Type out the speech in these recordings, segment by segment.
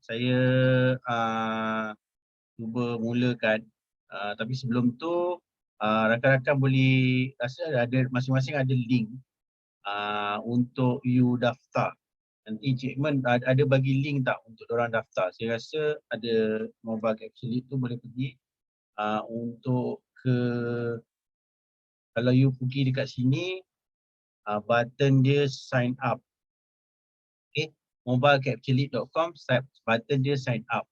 saya cuba mulakan, tapi sebelum tu rakan-rakan boleh rasa ada masing-masing ada link untuk you daftar. Nanti Cik Men ada bagi link tak untuk orang daftar? Saya rasa ada mobile capsule tu boleh pergi untuk kalau you pergi dekat sini button dia sign up. Okay, mobilecapsuleit.com, button dia sign up.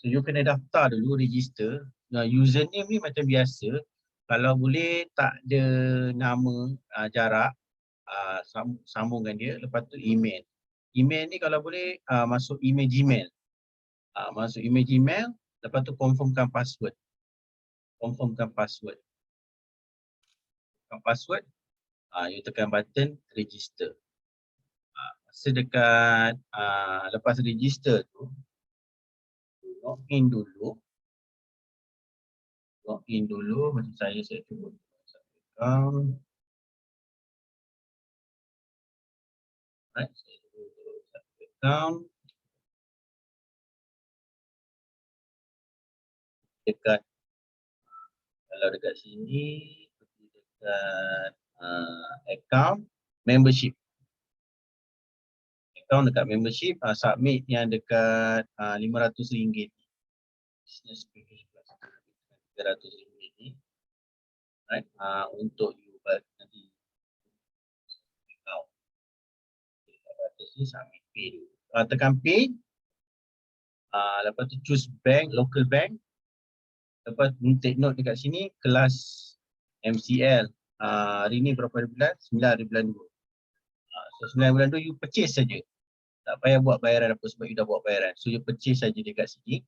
So you kena daftar dulu, register. Username ni macam biasa. Kalau boleh tak ada nama, jarak, sambungkan dia. Lepas tu email. Email ni kalau boleh masuk email Gmail. Masuk email Gmail, lepas tu confirmkan password. You tekan button register. Masa dekat lepas register tu, login dulu macam saya cuba account. Right, saya cuba account. Dekat kalau dekat sini pergi dekat account membership. Account dekat membership, submit yang dekat RM500 business package plus RM300 ni, right, untuk you nanti account. Lepas tu submit pay dulu. Tekan pay, lepas tu choose bank, local bank. Lepas take note dekat sini kelas MCL. Hari ni berapa bulan? 9 hari bulan 2. So 9 bulan 2 you purchase saja. Tak payah buat bayaran apa sebab you dah buat bayaran. So you purchase saja dekat sini.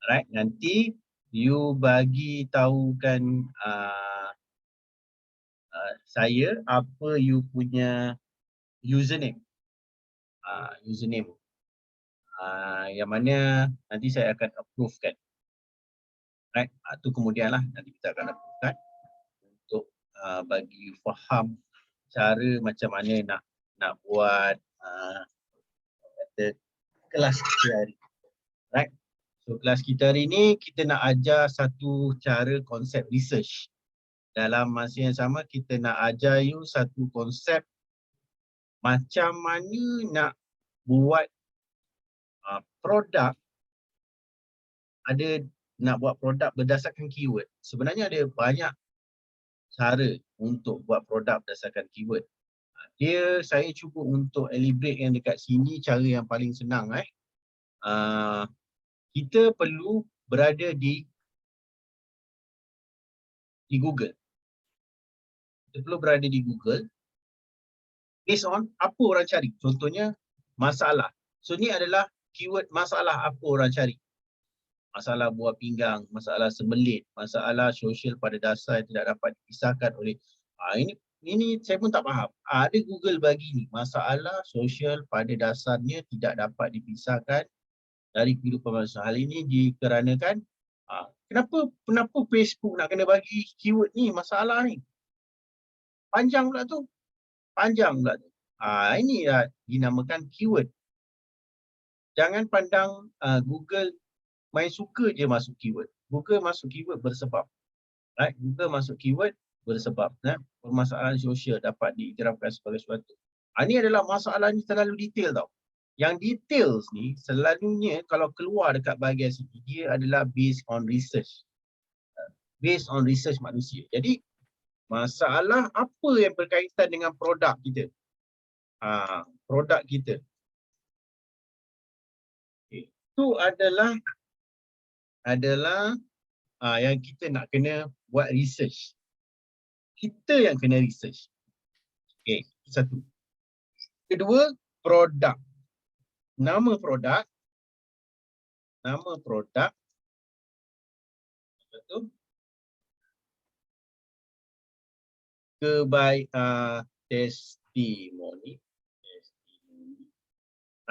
Alright, nanti you bagi tahukan saya apa you punya username. Yang mana nanti saya akan approve kan. Right, tu kemudian lah nanti kita akan lakukan untuk bagi faham cara macam mana nak buat kelas kita hari. Right, so kelas kita hari ni kita nak ajar satu cara konsep research. Dalam masa yang sama kita nak ajar you satu konsep macam mana nak buat produk, nak buat produk berdasarkan keyword. Sebenarnya ada banyak cara untuk buat produk berdasarkan keyword. Saya cuba untuk elaborate yang dekat sini cara yang paling senang. Kita perlu berada di Google. Kita perlu berada di Google based on apa orang cari. Contohnya masalah. So ni adalah keyword masalah apa orang cari. Masalah buah pinggang, masalah sembelit, masalah sosial pada dasar yang tidak dapat dipisahkan oleh ini saya pun tak faham. Ada Google bagi ni, masalah sosial pada dasarnya tidak dapat dipisahkan dari kehidupan manusia. Hal ini dikarenakan kenapa Facebook nak kena bagi keyword ni, masalah ni? Panjang pula tu. Ini dinamakan keyword. Jangan pandang Google main suka je masuk keyword. Google masuk keyword bersebab. Right? Google masuk keyword bersebab. Permasalahan sosial dapat diiktirafkan sebagai suatu. Ini adalah masalah ni terlalu detail tau. Yang details ni selalunya kalau keluar dekat bahagian sini, dia adalah based on research. Based on research manusia. Jadi masalah apa yang berkaitan dengan produk kita? Produk kita. Itu adalah yang kita nak kena buat research. Kita yang kena research. Okay, satu. Kedua, produk. Nama produk. Betul? Testimoni.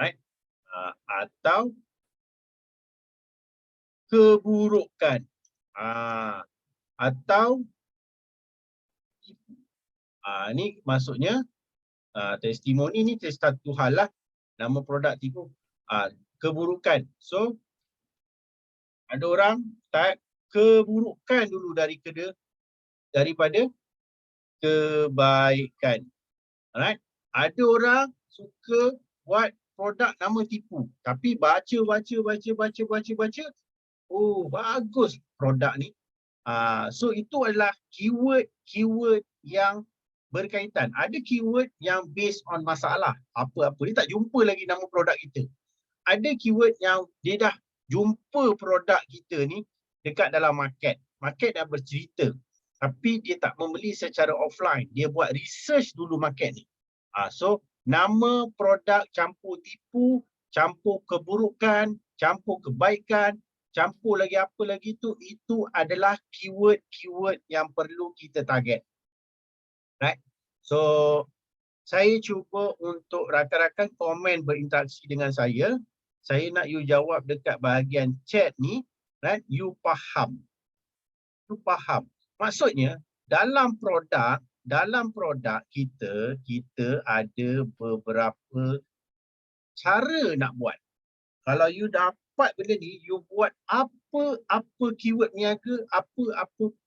Right? Atau keburukan. Atau ni maksudnya testimoni ni satu hal lah. Nama produk tipu. keburukan. So ada orang type keburukan dulu daripada kebaikan. Alright. Ada orang suka buat produk nama tipu. Tapi baca. Oh, bagus produk ni. So itu adalah keyword yang berkaitan. Ada keyword yang based on masalah. Apa-apa. Dia tak jumpa lagi nama produk kita. Ada keyword yang dia dah jumpa produk kita ni dekat dalam market. Market dah bercerita. Tapi dia tak membeli secara offline. Dia buat research dulu market ni. So nama produk campur tipu, campur keburukan, campur kebaikan, campur lagi apa lagi tu, itu adalah keyword yang perlu kita target. Right? So saya cuba untuk rakan-rakan komen berinteraksi dengan saya. Saya nak you jawab dekat bahagian chat ni, right? You faham. Maksudnya dalam produk kita ada beberapa cara nak buat. Kalau you dapat benda ni, you buat apa keyword niaga, apa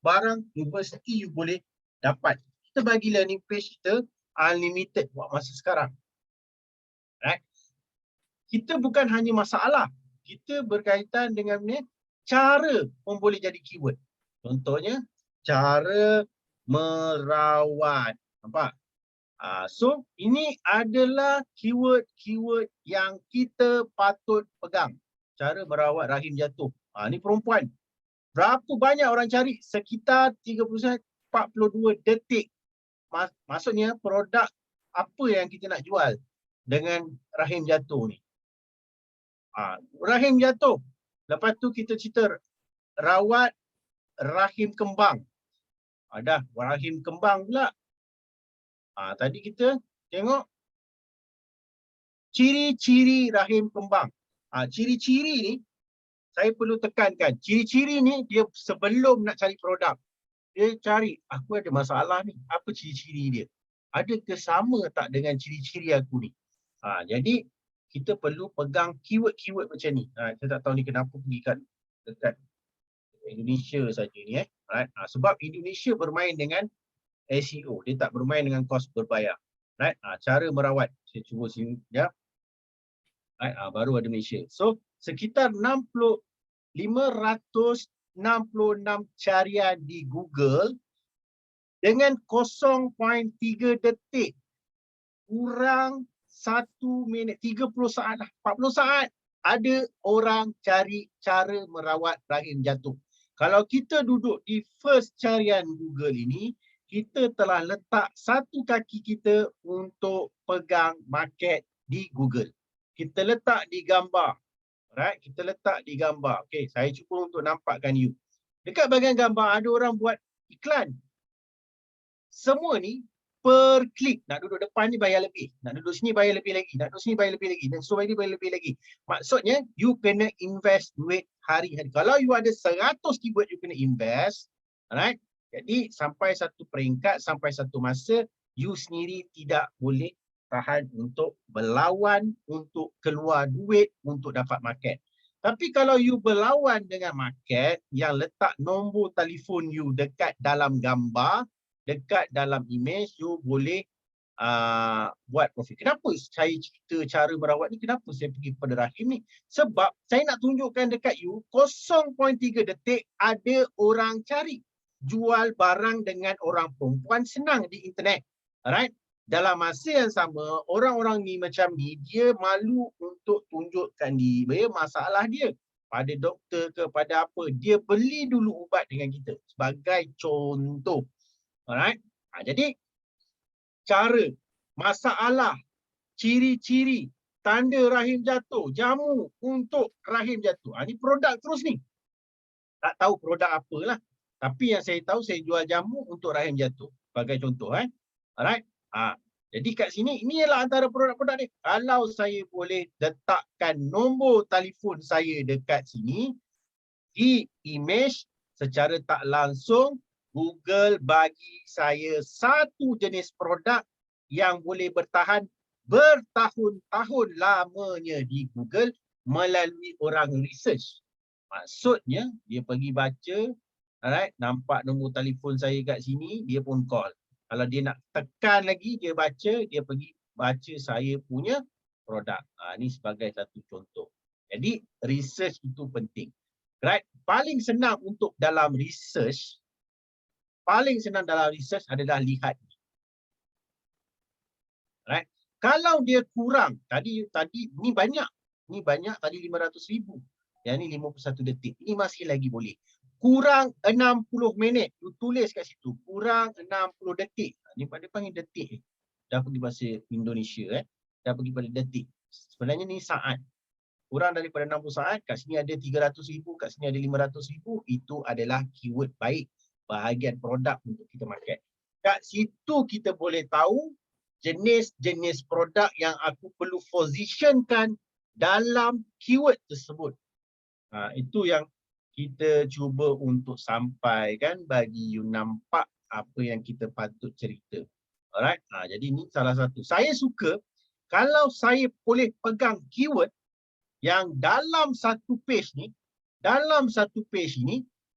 barang universiti you boleh dapat. Kita bagi landing page kita unlimited buat masa sekarang. Right? Kita bukan hanya masalah, kita berkaitan dengan ni, cara pun boleh jadi keyword. Contohnya, cara merawat. Nampak? So, ini adalah keyword yang kita patut pegang. Cara merawat rahim jatuh. Ni perempuan. Berapa banyak orang cari? Sekitar 42 detik. Maksudnya, produk apa yang kita nak jual dengan rahim jatuh ni. Rahim jatuh. Lepas tu kita cerita rawat rahim kembang. Dah rahim kembang pula. Tadi kita tengok ciri-ciri rahim kembang. Ciri-ciri ni saya perlu tekankan. Ciri-ciri ni dia sebelum nak cari produk. Dia cari, aku ada masalah ni. Apa ciri-ciri dia? Adakah sama tak dengan ciri-ciri aku ni? Jadi kita perlu pegang keyword-keyword macam ni. Saya tak tahu ni kenapa pergi dekat Indonesia saja ni. Right? Sebab Indonesia bermain dengan SEO. Dia tak bermain dengan kos berbayar. Right? Cara merawat. Saya cuba sini. Ya. Right? Baru ada Malaysia. So, sekitar 566 carian di Google dengan 0.3 detik. Kurang 1 minit, 30 saat lah, 40 saat ada orang cari cara merawat rahim jatuh. Kalau kita duduk di first carian Google ini, kita telah letak satu kaki kita untuk pegang market di Google. Kita letak di gambar. Right? Kita letak di gambar. Okay, saya cuba untuk nampakkan you. Dekat bahagian gambar ada orang buat iklan. Semua ni per klik. Nak duduk depan ni bayar lebih. Nak duduk sini bayar lebih lagi. Nak duduk sini bayar lebih lagi. Dan so bayar lebih lagi. Maksudnya, you kena invest duit hari-hari. Kalau you ada 100 keyword, you kena invest. Alright? Jadi, sampai satu peringkat, sampai satu masa, you sendiri tidak boleh tahan untuk berlawan, untuk keluar duit, untuk dapat market. Tapi kalau you berlawan dengan market yang letak nombor telefon you dekat dalam gambar, dekat dalam image, you boleh buat profit. Kenapa saya cerita cara merawat ni? Kenapa saya pergi kepada rahim ni? Sebab saya nak tunjukkan dekat you 0.3 detik ada orang cari. Jual barang dengan orang perempuan senang di internet. Alright? Dalam masa yang sama, orang-orang ni macam ni, dia malu untuk tunjukkan dia masalah dia. Pada doktor ke, pada apa. Dia beli dulu ubat dengan kita. Sebagai contoh. Alright? Jadi, cara, masalah, ciri-ciri, tanda rahim jatuh, jamu untuk rahim jatuh. Ini produk terus ni. Tak tahu produk apalah. Tapi yang saya tahu, saya jual jamu untuk rahim jatuh. Sebagai contoh. Alright? Jadi kat sini, ini ialah antara produk-produk ni. Kalau saya boleh letakkan nombor telefon saya dekat sini, di image, secara tak langsung, Google bagi saya satu jenis produk yang boleh bertahan bertahun-tahun lamanya di Google melalui orang research. Maksudnya dia pergi baca, alright, nampak nombor telefon saya kat sini, dia pun call. Kalau dia nak tekan lagi, dia baca, dia pergi baca saya punya produk. Ini sebagai satu contoh. Jadi research itu penting. Right? Paling senang untuk dalam research, adalah lihat. Right? Kalau dia kurang, tadi ni banyak tadi 500,000. Yang ni 51 detik. Ini masih lagi boleh. Kurang 60 minit. You tulis kat situ. Kurang 60 detik. Ni pada panggil detik. Dah pergi bahasa Indonesia. Dah pergi pada detik. Sebenarnya ni saat. Kurang daripada 60 saat. Kat sini ada 300,000. Kat sini ada 500,000. Itu adalah keyword baik. Bahagian produk untuk kita market. Kat situ kita boleh tahu jenis-jenis produk yang aku perlu positionkan dalam keyword tersebut. Itu yang kita cuba untuk sampaikan bagi you nampak apa yang kita patut cerita. Alright. Jadi ni salah satu. Saya suka kalau saya boleh pegang keyword yang dalam satu page ni,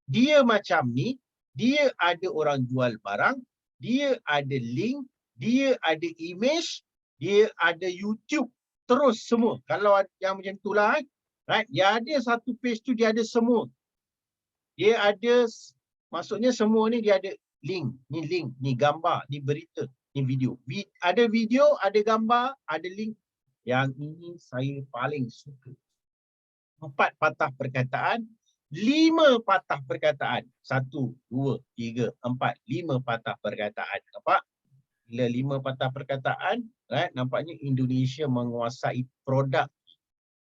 dia macam ni, dia ada orang jual barang, dia ada link, dia ada image, dia ada YouTube, terus semua. Kalau yang macam itulah, right? Dia ada satu page tu, dia ada semua. Dia ada, maksudnya semua ni dia ada link, ni gambar, ni berita, ni video. Ada video, ada gambar, ada link. Yang ini saya paling suka. 4 patah perkataan, 5 patah perkataan. 1, 2, 3, 4, 5 patah perkataan. Nampak? Bila 5 patah perkataan, right? Nampaknya Indonesia menguasai produk.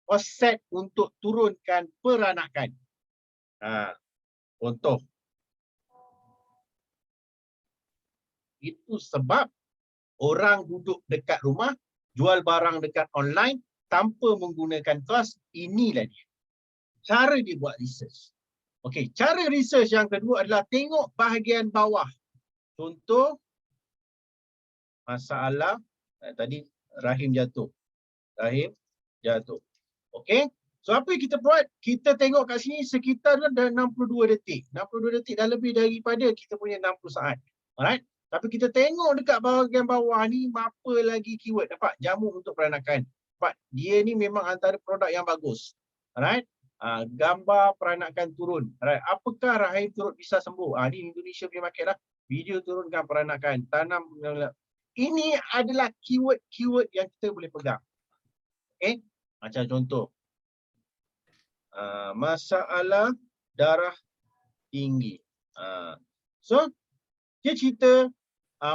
Offset untuk turunkan peranakan. Contoh. Itu sebab orang duduk dekat rumah, jual barang dekat online, tanpa menggunakan kelas. Inilah dia. Cara dia buat research. Okey, cara research yang kedua adalah tengok bahagian bawah. Contoh, masalah, tadi Rahim jatuh. Okey, so apa yang kita buat? Kita tengok kat sini sekitar dah 62 detik. 62 detik dah lebih daripada kita punya 60 saat. Alright? Tapi kita tengok dekat bahagian bawah ni, apa lagi keyword. Dapat jamu untuk peranakan. Dapat dia ni memang antara produk yang bagus. Alright? Gambar peranakan turun. Alright? Apakah Rahim turut bisa sembuh? Ni Indonesia punya market lah. Video turunkan peranakan. Tanam. Ini adalah keyword yang kita boleh pegang. Okay? Macam contoh. Masalah darah tinggi. So, dia cerita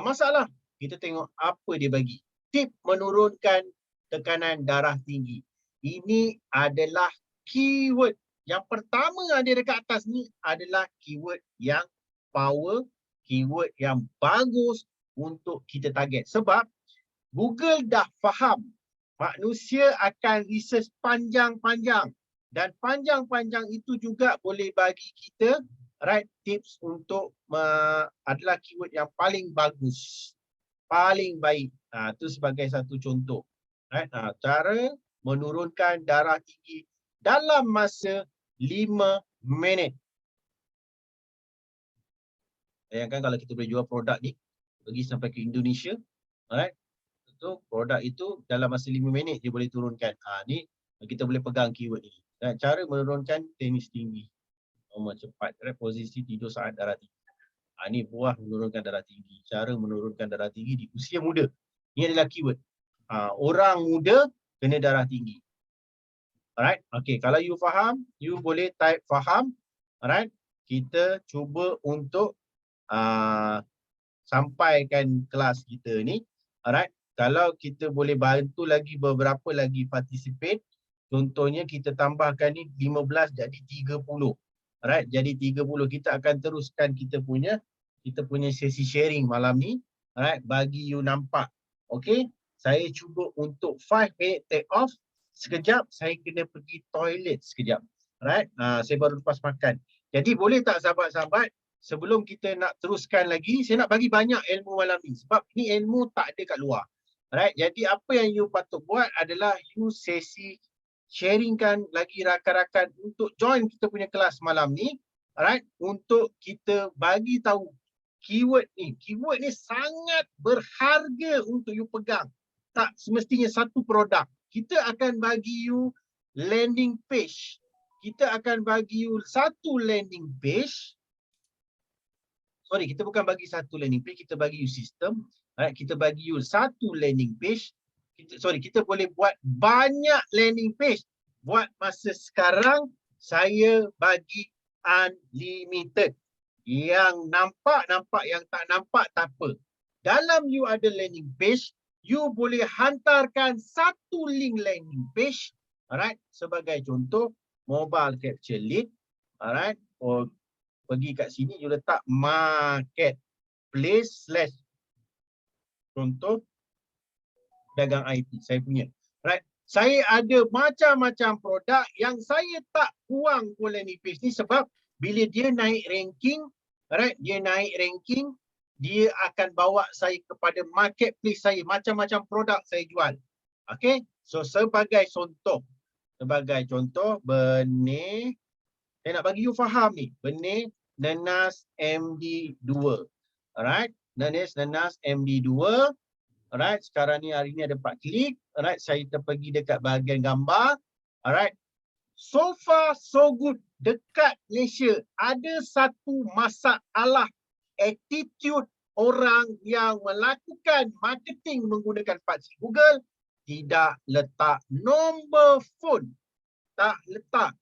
masalah. Kita tengok apa dia bagi. Tip menurunkan tekanan darah tinggi. Ini adalah keyword. Yang pertama ada dekat atas ni adalah keyword yang power, keyword yang bagus untuk kita target. Sebab Google dah faham manusia akan research panjang-panjang. Dan panjang-panjang itu juga boleh bagi kita right tips untuk adalah keyword yang paling bagus, paling baik. Itu sebagai satu contoh. Right? Cara menurunkan darah tinggi dalam masa 5 minit. Bayangkan kalau kita boleh jual produk ni, pergi sampai ke Indonesia, right? Itu produk itu dalam masa 5 minit dia boleh turunkan. Ni kita boleh pegang keyword ni. Dan cara menurunkan tenis tinggi. Normal cepat, posisi tidur saat darah tinggi. Ni buah menurunkan darah tinggi. Cara menurunkan darah tinggi di usia muda. Ini adalah keyword. Orang muda kena darah tinggi. Alright, okay. Kalau you faham, you boleh type faham. Alright, kita cuba untuk sampaikan kelas kita ni. Alright, kalau kita boleh bantu lagi beberapa lagi participate, contohnya kita tambahkan ni 15 jadi 30. Alright, jadi 30. Kita akan teruskan kita punya sesi sharing malam ni. Alright, bagi you nampak. Okay, saya cuba untuk 5 minute take off. Sekejap, saya kena pergi toilet sekejap. Alright, saya baru lepas makan. Jadi boleh tak sahabat-sahabat, sebelum kita nak teruskan lagi, saya nak bagi banyak ilmu malam ni. Sebab ni ilmu tak ada kat luar. Alright, jadi apa yang you patut buat adalah you sesi sharingkan lagi rakan-rakan untuk join kita punya kelas malam ni. Alright, untuk kita bagi tahu keyword ni. Keyword ni sangat berharga untuk you pegang. Tak semestinya satu produk. Kita akan bagi you landing page. Kita akan bagi you satu landing page. Sorry, kita bukan bagi satu landing page, kita bagi you sistem. Alright, kita bagi you satu landing page. Kita boleh buat banyak landing page. Buat masa sekarang, saya bagi unlimited. Yang nampak, yang tak nampak, tak apa. Dalam you ada landing page, you boleh hantarkan satu link landing page. Alright, sebagai contoh, mobile capture lead. Alright, pergi kat sini, you letak marketplace / contoh dagang IT saya punya. Right. Saya ada macam-macam produk yang saya tak buang pun landing page ni sebab bila dia naik ranking, right, dia akan bawa saya kepada marketplace saya, macam-macam produk saya jual. Okay, so sebagai contoh, benih, saya nak bagi you faham ni, benih Nenas MD2. Alright, Nenas MD2. Alright, sekarang ni hari ni ada 4 klik. Alright, saya terpergi dekat bahagian gambar. Alright, so far so good. Dekat Malaysia ada satu masalah attitude orang yang melakukan marketing menggunakan partsi Google, tidak letak nombor phone. Tak letak.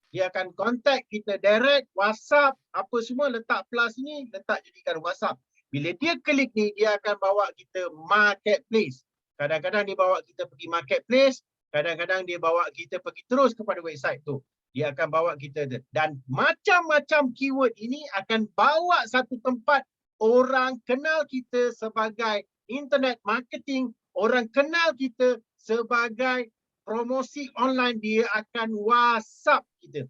Dia akan contact kita direct, WhatsApp, apa semua letak plus ni, letak jadikan WhatsApp. Bila dia klik ni, dia akan bawa kita marketplace. Kadang-kadang dia bawa kita pergi marketplace, kadang-kadang dia bawa kita pergi terus kepada website tu. Dia akan bawa kita dan macam-macam keyword ini akan bawa satu tempat orang kenal kita sebagai internet marketing, orang kenal kita sebagai promosi online, dia akan WhatsApp kita.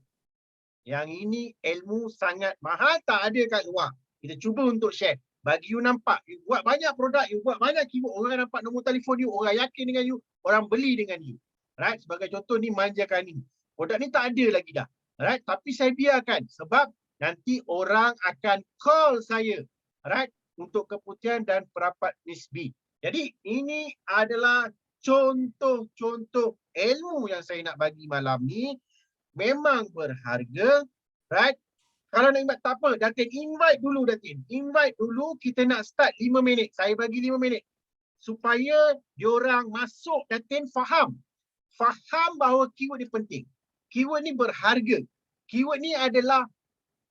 Yang ini ilmu sangat mahal, tak ada kat luar. Kita cuba untuk share. Bagi you nampak, you buat banyak produk, you buat banyak keyword, orang nampak nombor telefon you, orang yakin dengan you, orang beli dengan you. Right? Sebagai contoh ni manjakan ni. Produk ni tak ada lagi dah. Right? Tapi saya biarkan sebab nanti orang akan call saya. Right? Untuk keputusan dan perapat nisbi. Jadi ini adalah contoh-contoh ilmu yang saya nak bagi malam ni. Memang berharga. Right? Kalau nak invite tak apa, Datin invite dulu Datin. Invite dulu, kita nak start 5 minit. Saya bagi 5 minit. Supaya diorang masuk Datin faham. Faham bahawa keyword ni penting. Keyword ni berharga. Keyword ni adalah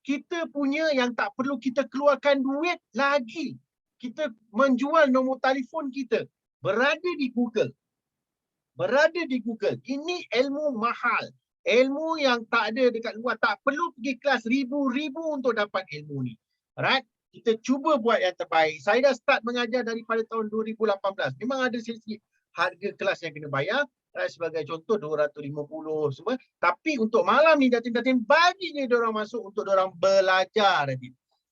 kita punya yang tak perlu kita keluarkan duit lagi. Kita menjual nombor telefon kita. Berada di Google. Berada di Google. Ini ilmu mahal. Ilmu yang tak ada dekat luar. Tak perlu pergi kelas ribu-ribu untuk dapat ilmu ni. Alright? Kita cuba buat yang terbaik. Saya dah start mengajar daripada tahun 2018. Memang ada sesi harga kelas yang kena bayar. Right? Sebagai contoh 250 semua. Tapi untuk malam ni Datin bagi je diorang masuk untuk diorang belajar.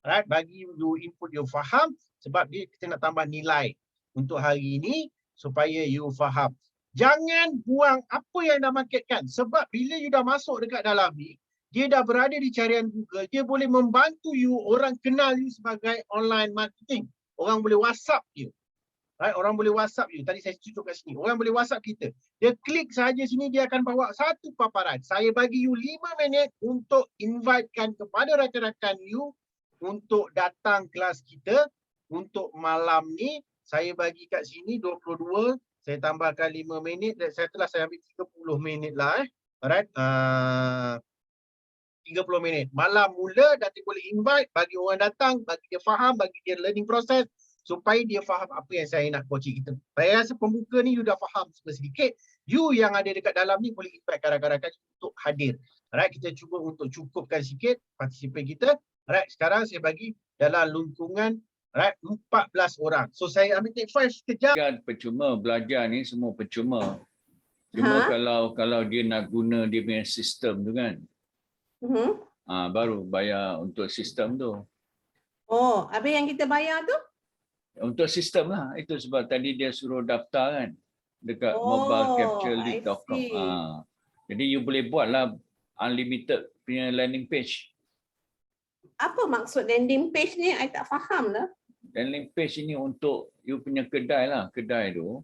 Alright? Bagi you input, you faham. Sebab kita nak tambah nilai untuk hari ini supaya you faham. Jangan buang apa yang dah marketkan. Sebab bila you dah masuk dekat dalam ni, dia dah berada di carian Google, dia boleh membantu you, orang kenal you sebagai online marketing. Orang boleh WhatsApp you. Right? Orang boleh WhatsApp you. Tadi saya tunjuk kat sini. Orang boleh WhatsApp kita. Dia klik sahaja sini, dia akan bawa satu paparan. Saya bagi you 5 minit untuk invitekan kepada rakan-rakan you untuk datang kelas kita. Untuk malam ni, saya bagi kat sini 22. Saya tambahkan 5 minit dan saya ambil 30 minit lah. Alright. 30 minit. Malam mula Datin boleh invite, bagi orang datang, bagi dia faham, bagi dia learning process supaya dia faham apa yang saya nak coaching kita. Saya rasa pembuka ni you dah faham sedikit. You yang ada dekat dalam ni boleh invite rakan-rakan untuk hadir. Alright, kita cuba untuk cukupkan sikit partisipan kita. Alright, sekarang saya bagi dalam lingkungan 14 orang. So saya ambil take 5 sekejap. Percuma belajar ni semua percuma. Cuma kalau dia nak guna dia punya sistem tu kan. Baru bayar untuk sistem tu. Oh, apa yang kita bayar tu? Untuk sistem lah. Itu sebab tadi dia suruh daftar kan dekat mobilecapturelead.com. Jadi you boleh buatlah unlimited punya landing page. Apa maksud landing page ni? I tak faham lah. Landing page ini untuk you punya kedai lah. Kedai tu.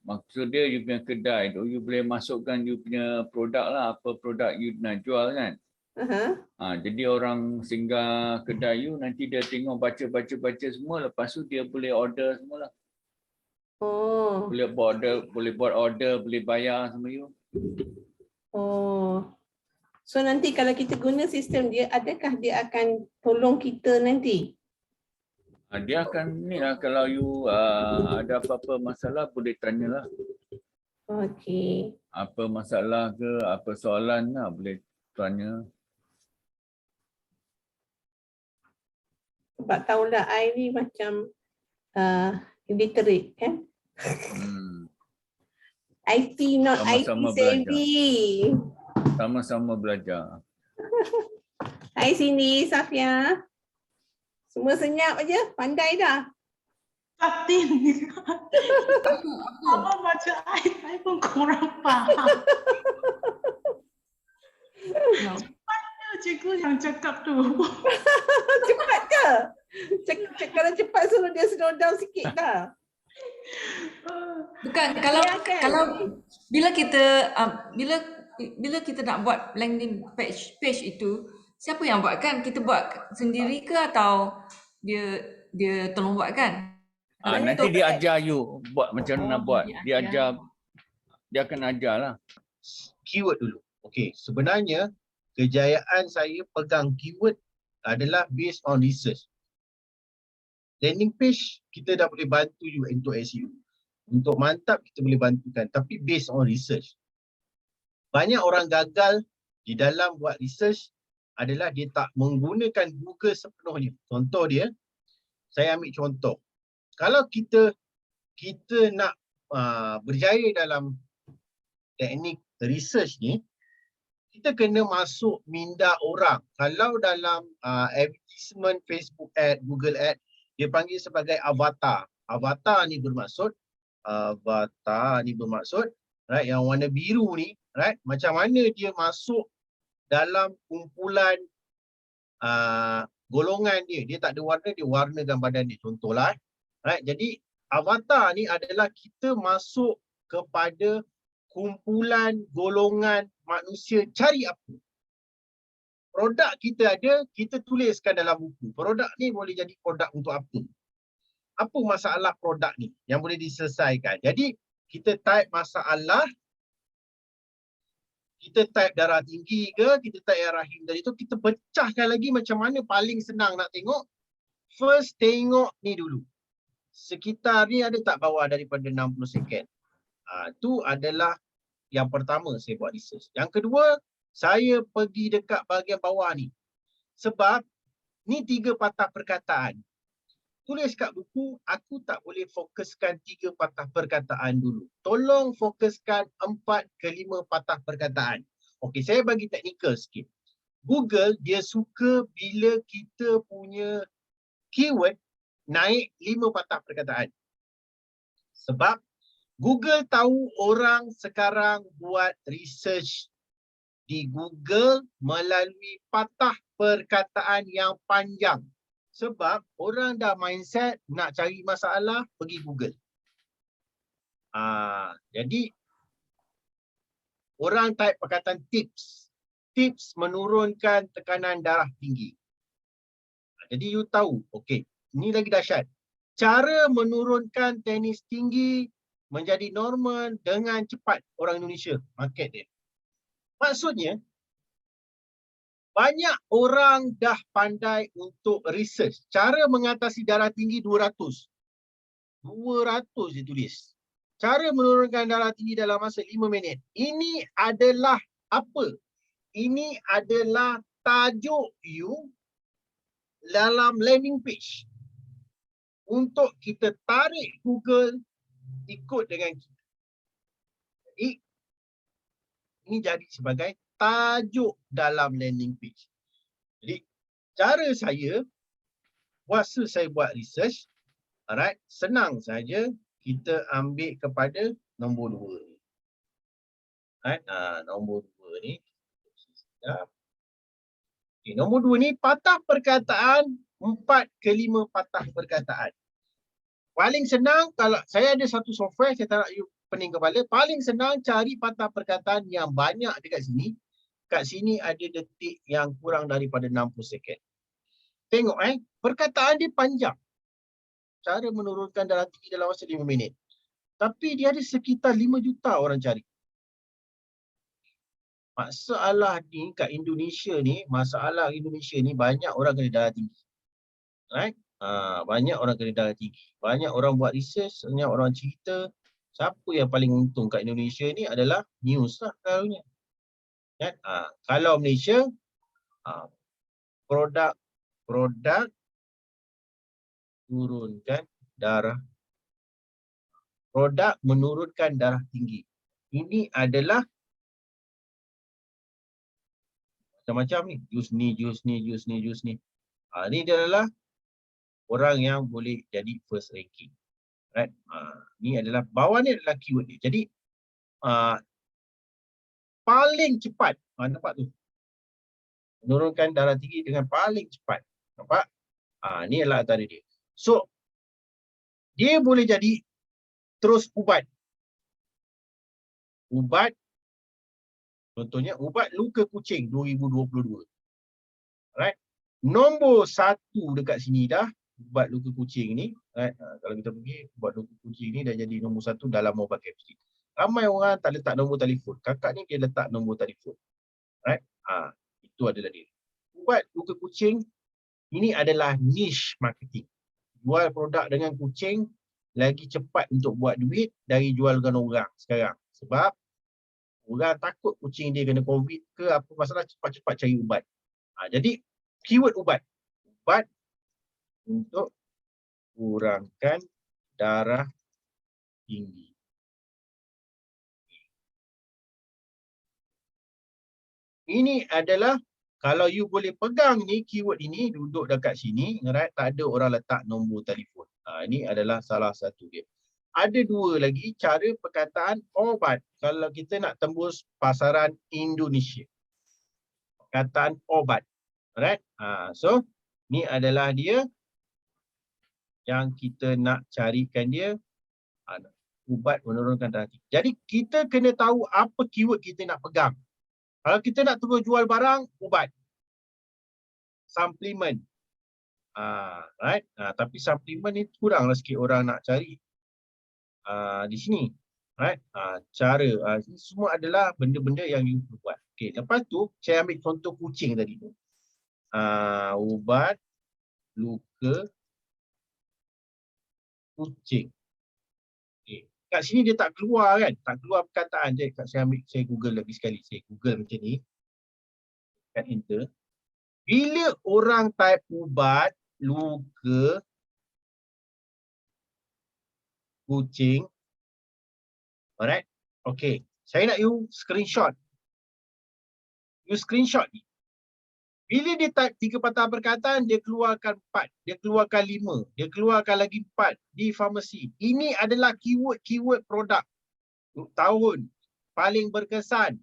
Maksud dia you punya kedai tu, you boleh masukkan you punya produk lah. Apa produk you nak jual kan. Jadi orang singgah kedai you, nanti dia tengok baca semua. Lepas tu dia boleh order semua lah. Oh. Boleh buat order, boleh bayar sama you. Oh. So nanti kalau kita guna sistem dia, adakah dia akan tolong kita nanti? Dia akan ni lah, kalau you ada apa-apa masalah boleh tanyalah. Okey. Apa masalah ke, apa soalan lah boleh tanya. Sebab tahulah I ni macam illiterate kan? IT not Sama-sama IT savvy. Sama-sama belajar. Hai Cindy, Safia. Semua senyap aja, pandai dah. Fatin. Abang baca I pun kurang faham. Mana cikgu yang cakap tu? Cepat ke? Kalau cepat suruh dia slow down sikit dah. Bukan, kalau bila kita nak buat landing page itu, siapa yang buatkan? Kita buat sendiri ke atau dia tolong buatkan? Nanti dia ajar you buat macam mana nak buat. Dia akan ajar lah. Keyword dulu. Okey, sebenarnya kejayaan saya pegang keyword adalah based on research. Landing page kita dah boleh bantu you untuk SEO. Untuk mantap kita boleh bantukan, tapi based on research. Banyak orang gagal di dalam buat research adalah dia tak menggunakan Google sepenuhnya. Contoh dia, saya ambil contoh. Kalau kita nak berjaya dalam teknik research ni, kita kena masuk minda orang. Kalau dalam advertisement Facebook ad, Google ad, dia panggil sebagai avatar. Avatar ni bermaksud right, yang warna biru ni, right, macam mana dia masuk dalam kumpulan golongan dia. Dia tak ada warna, dia warnakan badan dia. Contohlah, right. Jadi avatar ni adalah kita masuk kepada kumpulan golongan manusia cari apa. Produk kita ada, kita tuliskan dalam buku. Produk ni boleh jadi produk untuk apa? Apa masalah produk ni yang boleh diselesaikan? Jadi kita type masalah, kita type darah tinggi ke, kita type rahim tadi tu, kita pecahkan lagi macam mana paling senang nak tengok. First tengok ni dulu. Sekitar ni ada tak bawah daripada 60 second? Tu adalah yang pertama saya buat research. Yang kedua, saya pergi dekat bahagian bawah ni. Sebab ni 3 patah perkataan. Tulis kat buku, aku tak boleh fokuskan 3 patah perkataan dulu. Tolong fokuskan 4 ke 5 patah perkataan. Okey, saya bagi teknikal sikit. Google dia suka bila kita punya keyword naik 5 patah perkataan. Sebab Google tahu orang sekarang buat research di Google melalui patah perkataan yang panjang. Sebab orang dah mindset nak cari masalah, pergi Google. Jadi orang type perkataan tips. Tips menurunkan tekanan darah tinggi. Jadi you tahu, okey, ini lagi dahsyat. Cara menurunkan tenis tinggi menjadi normal dengan cepat orang Indonesia, market dia. Maksudnya, banyak orang dah pandai untuk research. Cara mengatasi darah tinggi 200. 200 dia tulis. Cara menurunkan darah tinggi dalam masa 5 minit. Ini adalah apa? Ini adalah tajuk you dalam landing page. Untuk kita tarik Google ikut dengan kita. Jadi, ini jadi sebagai tajuk dalam landing page. Jadi, cara saya, kuasa saya buat research, alright, senang saja kita ambil kepada nombor 2. Right? Nombor 2 ni. Okay, nombor 2 ni patah perkataan 4 ke 5 patah perkataan. Paling senang kalau saya ada satu software, saya tak nak you pening kepala, paling senang cari patah perkataan yang banyak dekat sini. Kat sini ada detik yang kurang daripada 60 second. Tengok perkataan dia panjang. Cara menurunkan darah tinggi dalam masa 5 minit. Tapi dia ada sekitar 5 juta orang cari. Masalah ni kat Indonesia ni, masalah Indonesia ni banyak orang kena darah tinggi. Right? Banyak orang kena darah tinggi. Banyak orang buat research, banyak orang cerita. Siapa yang paling untung kat Indonesia ni adalah news lah selalunya. Kan? Kalau Malaysia, produk turunkan darah. Produk menurunkan darah tinggi. Ini adalah macam-macam ni. Jus ni. Ni dia adalah orang yang boleh jadi first ranking. Right? Ni adalah, bawah ni adalah keyword dia. Jadi, paling cepat. Nampak tu? Menurunkan darah tinggi dengan paling cepat. Nampak? Ni adalah antara dia. So, dia boleh jadi terus ubat. Ubat, contohnya ubat luka kucing 2022. Right? Nombor 1 dekat sini dah, ubat luka kucing ni. Right? Kalau kita pergi, ubat luka kucing ni dah jadi nombor 1 dalam mobile capsule. Ramai orang tak letak nombor telefon. Kakak ni dia letak nombor telefon. Right? Itu adalah dia. Ubat luka kucing, ini adalah niche marketing. Jual produk dengan kucing lagi cepat untuk buat duit dari jual dengan orang sekarang. Sebab orang takut kucing dia kena COVID ke apa masalah, cepat-cepat cari ubat. Jadi keyword ubat. Ubat untuk kurangkan darah tinggi. Ini adalah, kalau you boleh pegang ni, keyword ini duduk dekat sini, right? Tak ada orang letak nombor telefon. Ini adalah salah satu dia. Ada 2 lagi cara perkataan obat kalau kita nak tembus pasaran Indonesia. Perkataan obat. Right? So, ni adalah dia yang kita nak carikan dia. Ubat menurunkan darah tinggi. Jadi, kita kena tahu apa keyword kita nak pegang. Kalau kita nak terus jual barang, ubat. Suplemen. Right? Tapi suplemen ni kuranglah sikit orang nak cari. Di sini. Right? Cara. Ini semua adalah benda-benda yang you perlu buat. Okay, lepas tu, saya ambil contoh kucing tadi tu. Ubat luka kucing. Okay. Kat sini dia tak keluar kan? Tak keluar perkataan. Saya Google lagi sekali. Saya Google macam ni. Tekan enter. Bila orang type ubat luka kucing, alright? Okay. Saya nak you screenshot. You screenshot ni. Bila dia type 3 patah perkataan, dia keluarkan 4, dia keluarkan 5, dia keluarkan lagi 4 di farmasi. Ini adalah keyword produk. Tahun, paling berkesan,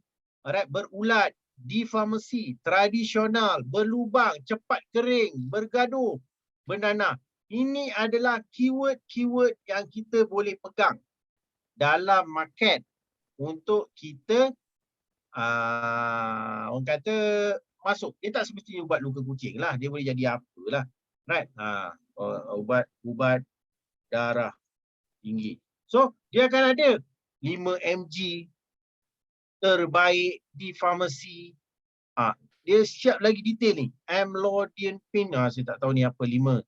alright, berulat, di farmasi, tradisional, berlubang, cepat kering, bergaduh, bernanah. Ini adalah keyword yang kita boleh pegang dalam market untuk kita orang kata masuk. Dia tak semestinya ubat luka kucing lah. Dia boleh jadi apa lah. Right? Ubat darah tinggi. So, dia akan ada 5 mg terbaik di farmasi. Dia siap lagi detail ni. Amlodipine. Saya tak tahu ni apa. 5.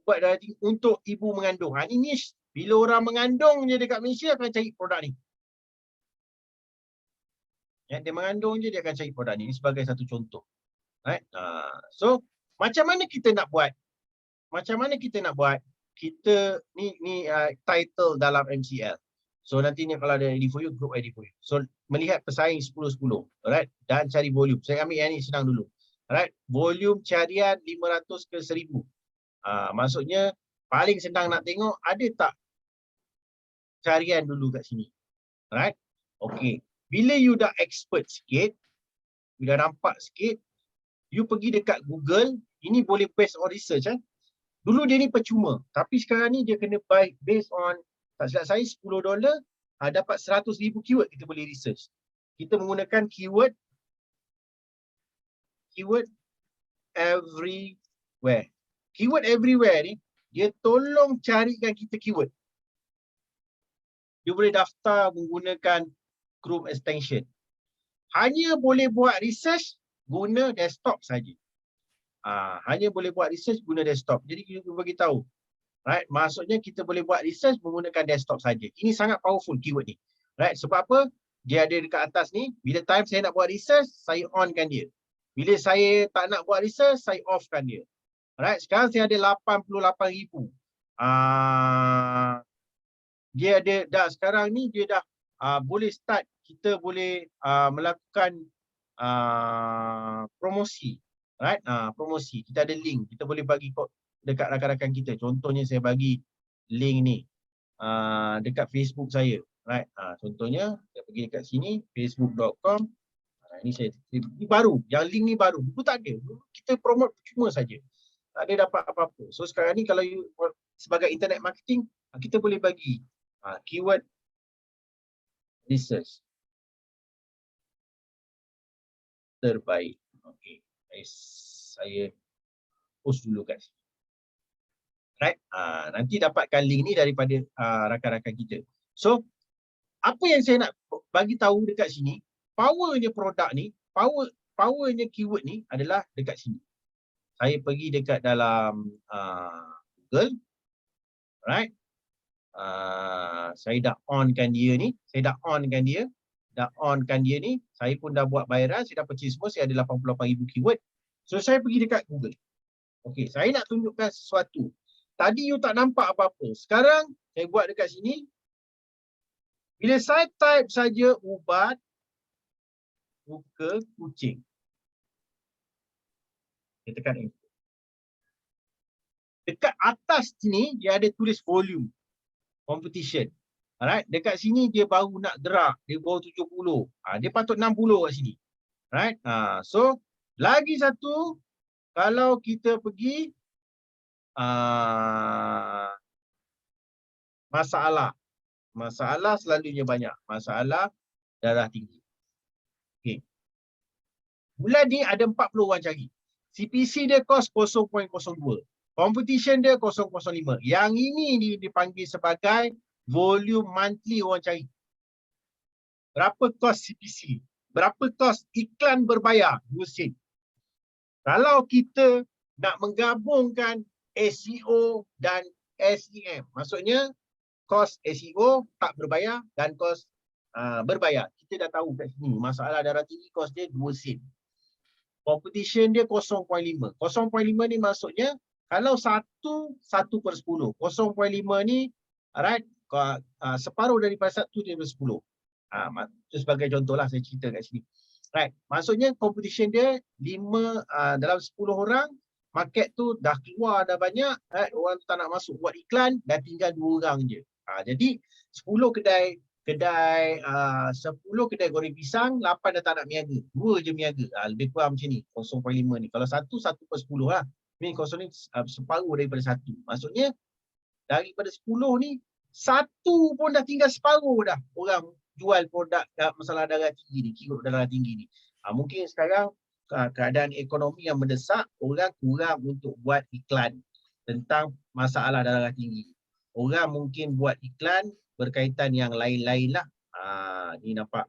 Ubat darah tinggi untuk ibu mengandung. Ni niche. Bila orang mengandung je dekat Malaysia akan cari produk ni. Dia mengandung je dia akan cari produk ni. Ini sebagai satu contoh. Right? So, macam mana kita nak buat? Kita ni title dalam MCL. So nanti ni kalau ada ready for you, group ready for you. So melihat pesaing 10-10. Alright? Dan cari volume. Saya ambil yang ni senang dulu. Alright? Volume carian 500 ke 1000. Maksudnya paling senang nak tengok ada tak carian dulu kat sini. Alright? Okay. Bila you dah expert sikit, you dah nampak sikit, you pergi dekat Google, ini boleh based on research. Dulu dia ni percuma, tapi sekarang ni dia kena buy based on, tak silap saya $10, dapat 100,000 keyword kita boleh research. Kita menggunakan keyword everywhere. Keyword everywhere ni, dia tolong carikan kita keyword. You boleh daftar menggunakan Chrome extension. Hanya boleh buat research guna desktop saja. Hanya boleh buat research guna desktop. Jadi kita bagi tahu. Right? Maksudnya kita boleh buat research menggunakan desktop saja. Ini sangat powerful keyword ni. Right? Sebab apa? Dia ada dekat atas ni. Bila time saya nak buat research, saya onkan dia. Bila saya tak nak buat research, saya offkan dia. Right? Sekarang saya ada 88,000. Dia ada dah sekarang ni dia dah boleh start, kita boleh melakukan promosi. Right? Promosi. Kita ada link. Kita boleh bagi dekat rakan-rakan kita. Contohnya saya bagi link ni dekat Facebook saya. Right? Contohnya saya pergi dekat sini facebook.com. Ini baru. Yang link ni baru. Dulu tak ada. Dulu kita promote cuma saja. Tak ada dapat apa-apa. So sekarang ni kalau you sebagai internet marketing, kita boleh bagi keyword research terbaik. Okey. Saya post dulu kat sini. Right? Nanti dapatkan link ni daripada rakan-rakan kita. So, apa yang saya nak bagi tahu dekat sini, powernya produk ni, powernya keyword ni adalah dekat sini. Saya pergi dekat dalam Google. Right? Saya dah onkan dia ni. Saya dah onkan dia. Saya pun dah buat bayaran. Saya dah purchase semua. Saya ada 88,000 keyword. So, saya pergi dekat Google. Okey, saya nak tunjukkan sesuatu. Tadi you tak nampak apa-apa. Sekarang, saya buat dekat sini. Bila saya type saja ubat muka kucing. Saya tekan enter. Dekat atas sini, dia ada tulis volume. Competition. Alright, dekat sini dia baru nak gerak, dia baru 70. Dia patut 60 kat sini. Right? So lagi satu, kalau kita pergi masalah selalunya banyak. Masalah darah tinggi. Okey. Bulan ni ada 40 orang cari. CPC dia kos 0.02. Competition dia 0.05. Yang ini dipanggil sebagai volume monthly orang cari. Berapa kos CPC? Berapa kos iklan berbayar? 2 sen. Kalau kita nak menggabungkan SEO dan SEM, maksudnya kos SEO tak berbayar dan kos berbayar. Kita dah tahu kat sini masalah darah tinggi kos dia 2 sen. Competition dia 0.5. 0.5 ni maksudnya kalau 1/10. 0.5 ni alright, separuh daripada 1/10. Itu sebagai contohlah saya cerita kat sini. Right. Maksudnya competition dia 5 dalam 10 orang, market tu dah keluar dah banyak, right? Orang tak nak masuk buat iklan, dah tinggal 2 orang je. Jadi 10 kedai 10 kedai goreng pisang, 8 dah tak nak niaga. 2 je niaga. Lebih kurang macam ni, 0.5 ni. Kalau 1/10 lah. Ni 0 ni separuh daripada 1. Maksudnya daripada 10 ni, 1 pun dah tinggal separuh dah orang jual produk masalah darah tinggi ni, keyword darah tinggi ni. Mungkin sekarang keadaan ekonomi yang mendesak, orang kurang untuk buat iklan tentang masalah darah tinggi. Orang mungkin buat iklan berkaitan yang lain-lain lah. Ni nampak.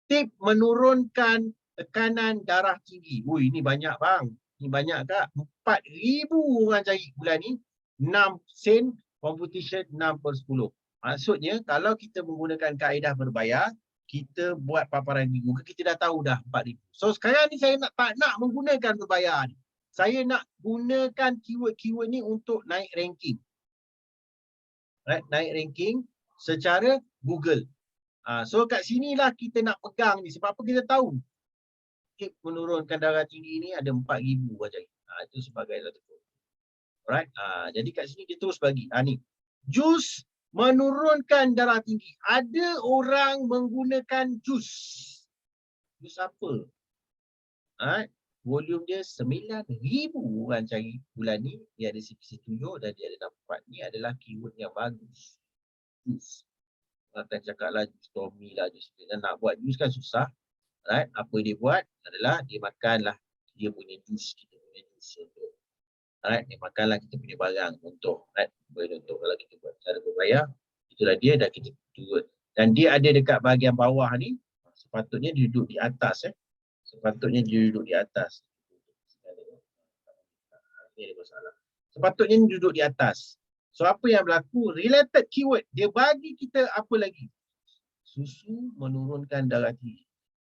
Tip menurunkan tekanan darah tinggi. Ini banyak bang. Ni banyak tak? 4,000 orang cari bulan ni. 6 sen, competition 6/10. Maksudnya kalau kita menggunakan kaedah berbayar, kita buat paparan di Google, kita dah tahu dah 4,000. So sekarang ni saya tak nak menggunakan berbayar ni. Saya nak gunakan keyword-keyword ni untuk naik ranking. Right? Naik ranking secara Google. So kat sinilah kita nak pegang ni. Sebab apa kita tahu? Tip menurunkan darah tinggi ni ada 4,000 orang cari. Itu sebagai satu. Alright. Jadi kat sini dia terus bagi. Ni. Jus menurunkan darah tinggi. Ada orang menggunakan jus. Jus apa? Volume dia 9,000 orang cari bulan ni. Dia ada CPC 7 dan dia ada 64. Ni adalah keyword yang bagus. Jus. Akan cakap lah jus Tommy lah, jus. Dan nak buat jus kan susah. Right? Apa dia buat adalah dia makanlah dia punya jus. Kita punya jus untuk. Right? Dia makanlah kita punya barang untuk. Right? Untuk kalau kita buat cara berbayar. Itulah dia dah kita turut. Dan dia ada dekat bahagian bawah ni. Sepatutnya dia duduk di atas. Sepatutnya dia duduk di atas. Ini ada masalah. Sepatutnya dia duduk di atas. So apa yang berlaku? Related keyword. Dia bagi kita apa lagi? Susu menurunkan darah tinggi.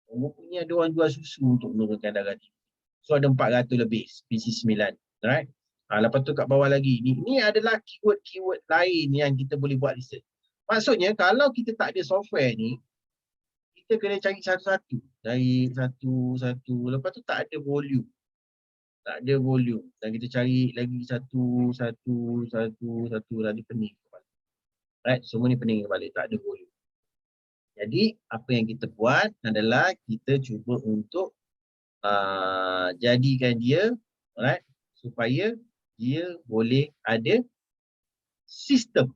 Rupanya ada orang jual susu untuk menurunkan darah tinggi. So ada 400 lebih. Spesies 9. Alright? Lepas tu kat bawah lagi. Ini adalah keyword-keyword lain yang kita boleh buat research. Maksudnya kalau kita tak ada software ni, kita kena cari satu-satu. Cari satu-satu. Lepas tu tak ada volume. Tak ada volume. Dan kita cari lagi satu. Lagi pening kepala. Right? Semua ni pening kepala. Tak ada volume. Jadi apa yang kita buat adalah kita cuba untuk jadikan dia, right, supaya dia boleh ada sistem.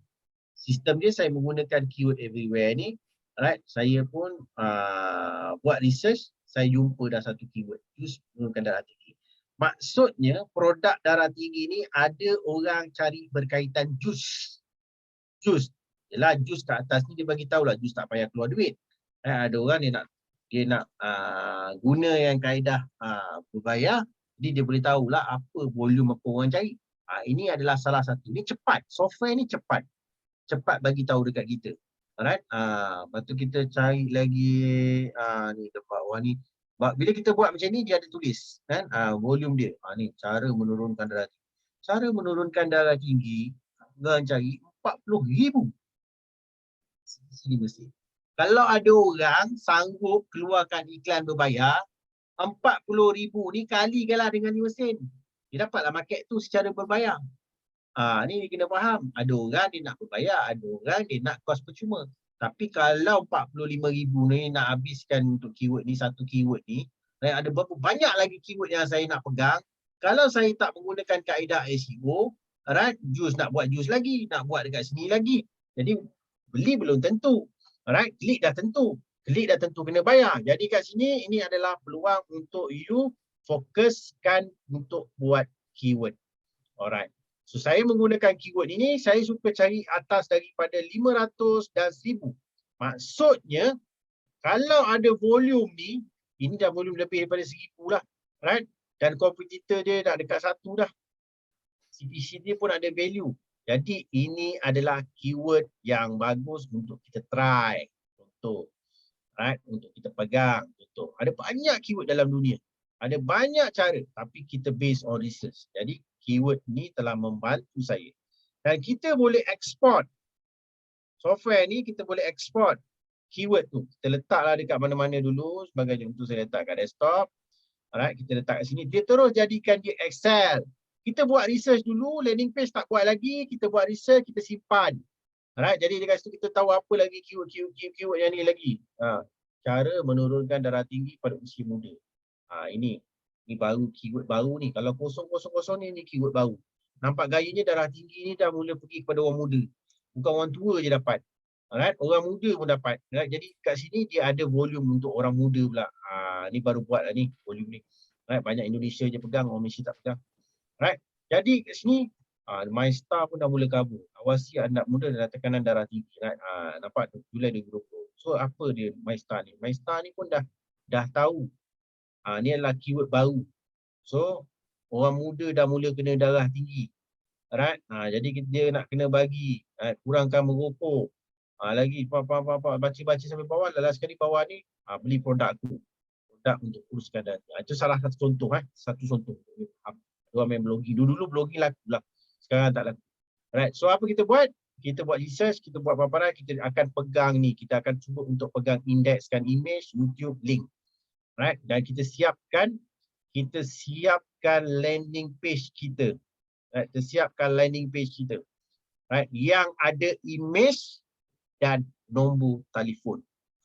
Sistem dia saya menggunakan keyword everywhere ni. Right, saya pun buat research, saya jumpa dah satu keyword, jus menurunkan darah tinggi. Maksudnya produk darah tinggi ni ada orang cari berkaitan jus. Jus. Yalah jus kat atas ni dia bagi tahulah jus tak payah keluar duit. Ada orang dia nak guna yang kaedah berbayar, jadi dia boleh tahulah apa volume apa orang cari. Ini adalah salah satu. Ini cepat. Software ni cepat. Cepat bagi tahu dekat kita. Alright, lepas tu kita cari lagi ni tempat bawah ni. Bila kita buat macam ni dia ada tulis kan volume dia. Ni cara menurunkan darah tinggi. Cara menurunkan darah tinggi orang cari 40,000. Sini mesti. Kalau ada orang sanggup keluarkan iklan berbayar 40,000 ni kalikanlah dengan mesin. Dia dapatlah market tu secara berbayar. Ni kena faham. Ada orang dia nak berbayar, ada orang dia nak kos percuma. Tapi kalau 45,000 ni nak habiskan untuk keyword ni, satu keyword ni, dan ada berapa banyak lagi keyword yang saya nak pegang. Kalau saya tak menggunakan kaedah SEO, right, jus nak buat jus lagi, nak buat dekat sini lagi. Jadi beli belum tentu. Alright, klik dah tentu. Klik dah tentu kena bayar. Jadi kat sini ini adalah peluang untuk you fokuskan untuk buat keyword. Alright. So saya menggunakan keyword ini, saya suka cari atas daripada 500 dan 1000. Maksudnya, kalau ada volume ni, ini dah volume lebih daripada 1000 lah. Right? Dan kompetitor dia dah dekat 1 dah. CPC dia pun ada value. Jadi ini adalah keyword yang bagus untuk kita try. Contoh. Right? Untuk kita pegang. Contoh. Ada banyak keyword dalam dunia. Ada banyak cara. Tapi kita based on research. Jadi keyword ni telah membantu saya. Dan kita boleh export. Software ni kita boleh export keyword tu. Kita letaklah dekat mana-mana dulu. Sebagai contoh saya letak kat desktop. Alright, kita letak kat sini. Dia terus jadikan dia Excel. Kita buat research dulu. Landing page tak buat lagi. Kita buat research, kita simpan. Alright, jadi dekat situ kita tahu apa lagi keyword yang ni lagi. Cara menurunkan darah tinggi pada usia muda. Ini baru keyword baru ni. Kalau 000 ni keyword baru. Nampak gayanya darah tinggi ni dah mula pergi kepada orang muda. Bukan orang tua je dapat. Alright, orang muda pun dapat. Alright, jadi kat sini dia ada volume untuk orang muda pula. Ni baru buat lah ni volume ni. Alright, banyak Indonesia je pegang, orang Malaysia tak pegang. Alright, jadi kat sini MyStar pun dah mula kabur. Awasi anak muda dan tekanan darah tinggi. Right? Nampak tu Julai 2020. So apa dia MyStar ni? MyStar ni pun dah tahu. Ni adalah keyword baru. So, orang muda dah mula kena darah tinggi. Alright? Jadi dia nak kena bagi. Kurangkan merokok. Lagi, baca-baca sampai bawah. Last sekali bawah ni, beli produk aku. Produk untuk kuruskan darah. Itu salah satu contoh. Satu contoh. Orang main blogging. Dulu blogging laku lah. Sekarang tak laku. Alright? So, apa kita buat? Kita buat research, kita buat paparan, kita akan pegang ni. Kita akan cuba untuk pegang indekskan image, YouTube, link. Right? Dan kita siapkan landing page kita. Right? Kita siapkan landing page kita. right, yang ada image dan nombor telefon.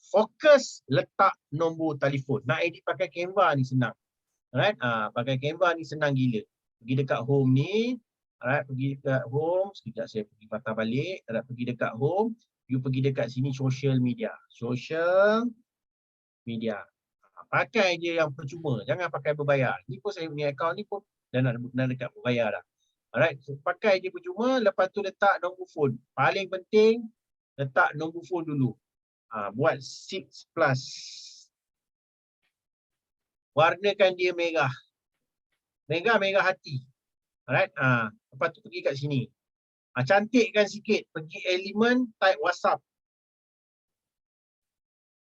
Fokus letak nombor telefon. Nak edit pakai Canva ni senang. Alright, pakai Canva ni senang gila. Pergi dekat home ni, alright, pergi dekat home, sekejap saya pergi patah balik, alright, pergi dekat home, you pergi dekat sini social media. Social media. Pakai je yang percuma, jangan pakai berbayar. Ni pun saya punya account ni pun dah dekat berbayar dah. Alright, so pakai je percuma, lepas tu letak nombor phone. Paling penting letak nombor phone dulu. Buat 6+. Warnakan dia merah. Merah hati. Alright, lepas tu pergi kat sini. Cantikkan sikit, pergi elemen, type WhatsApp.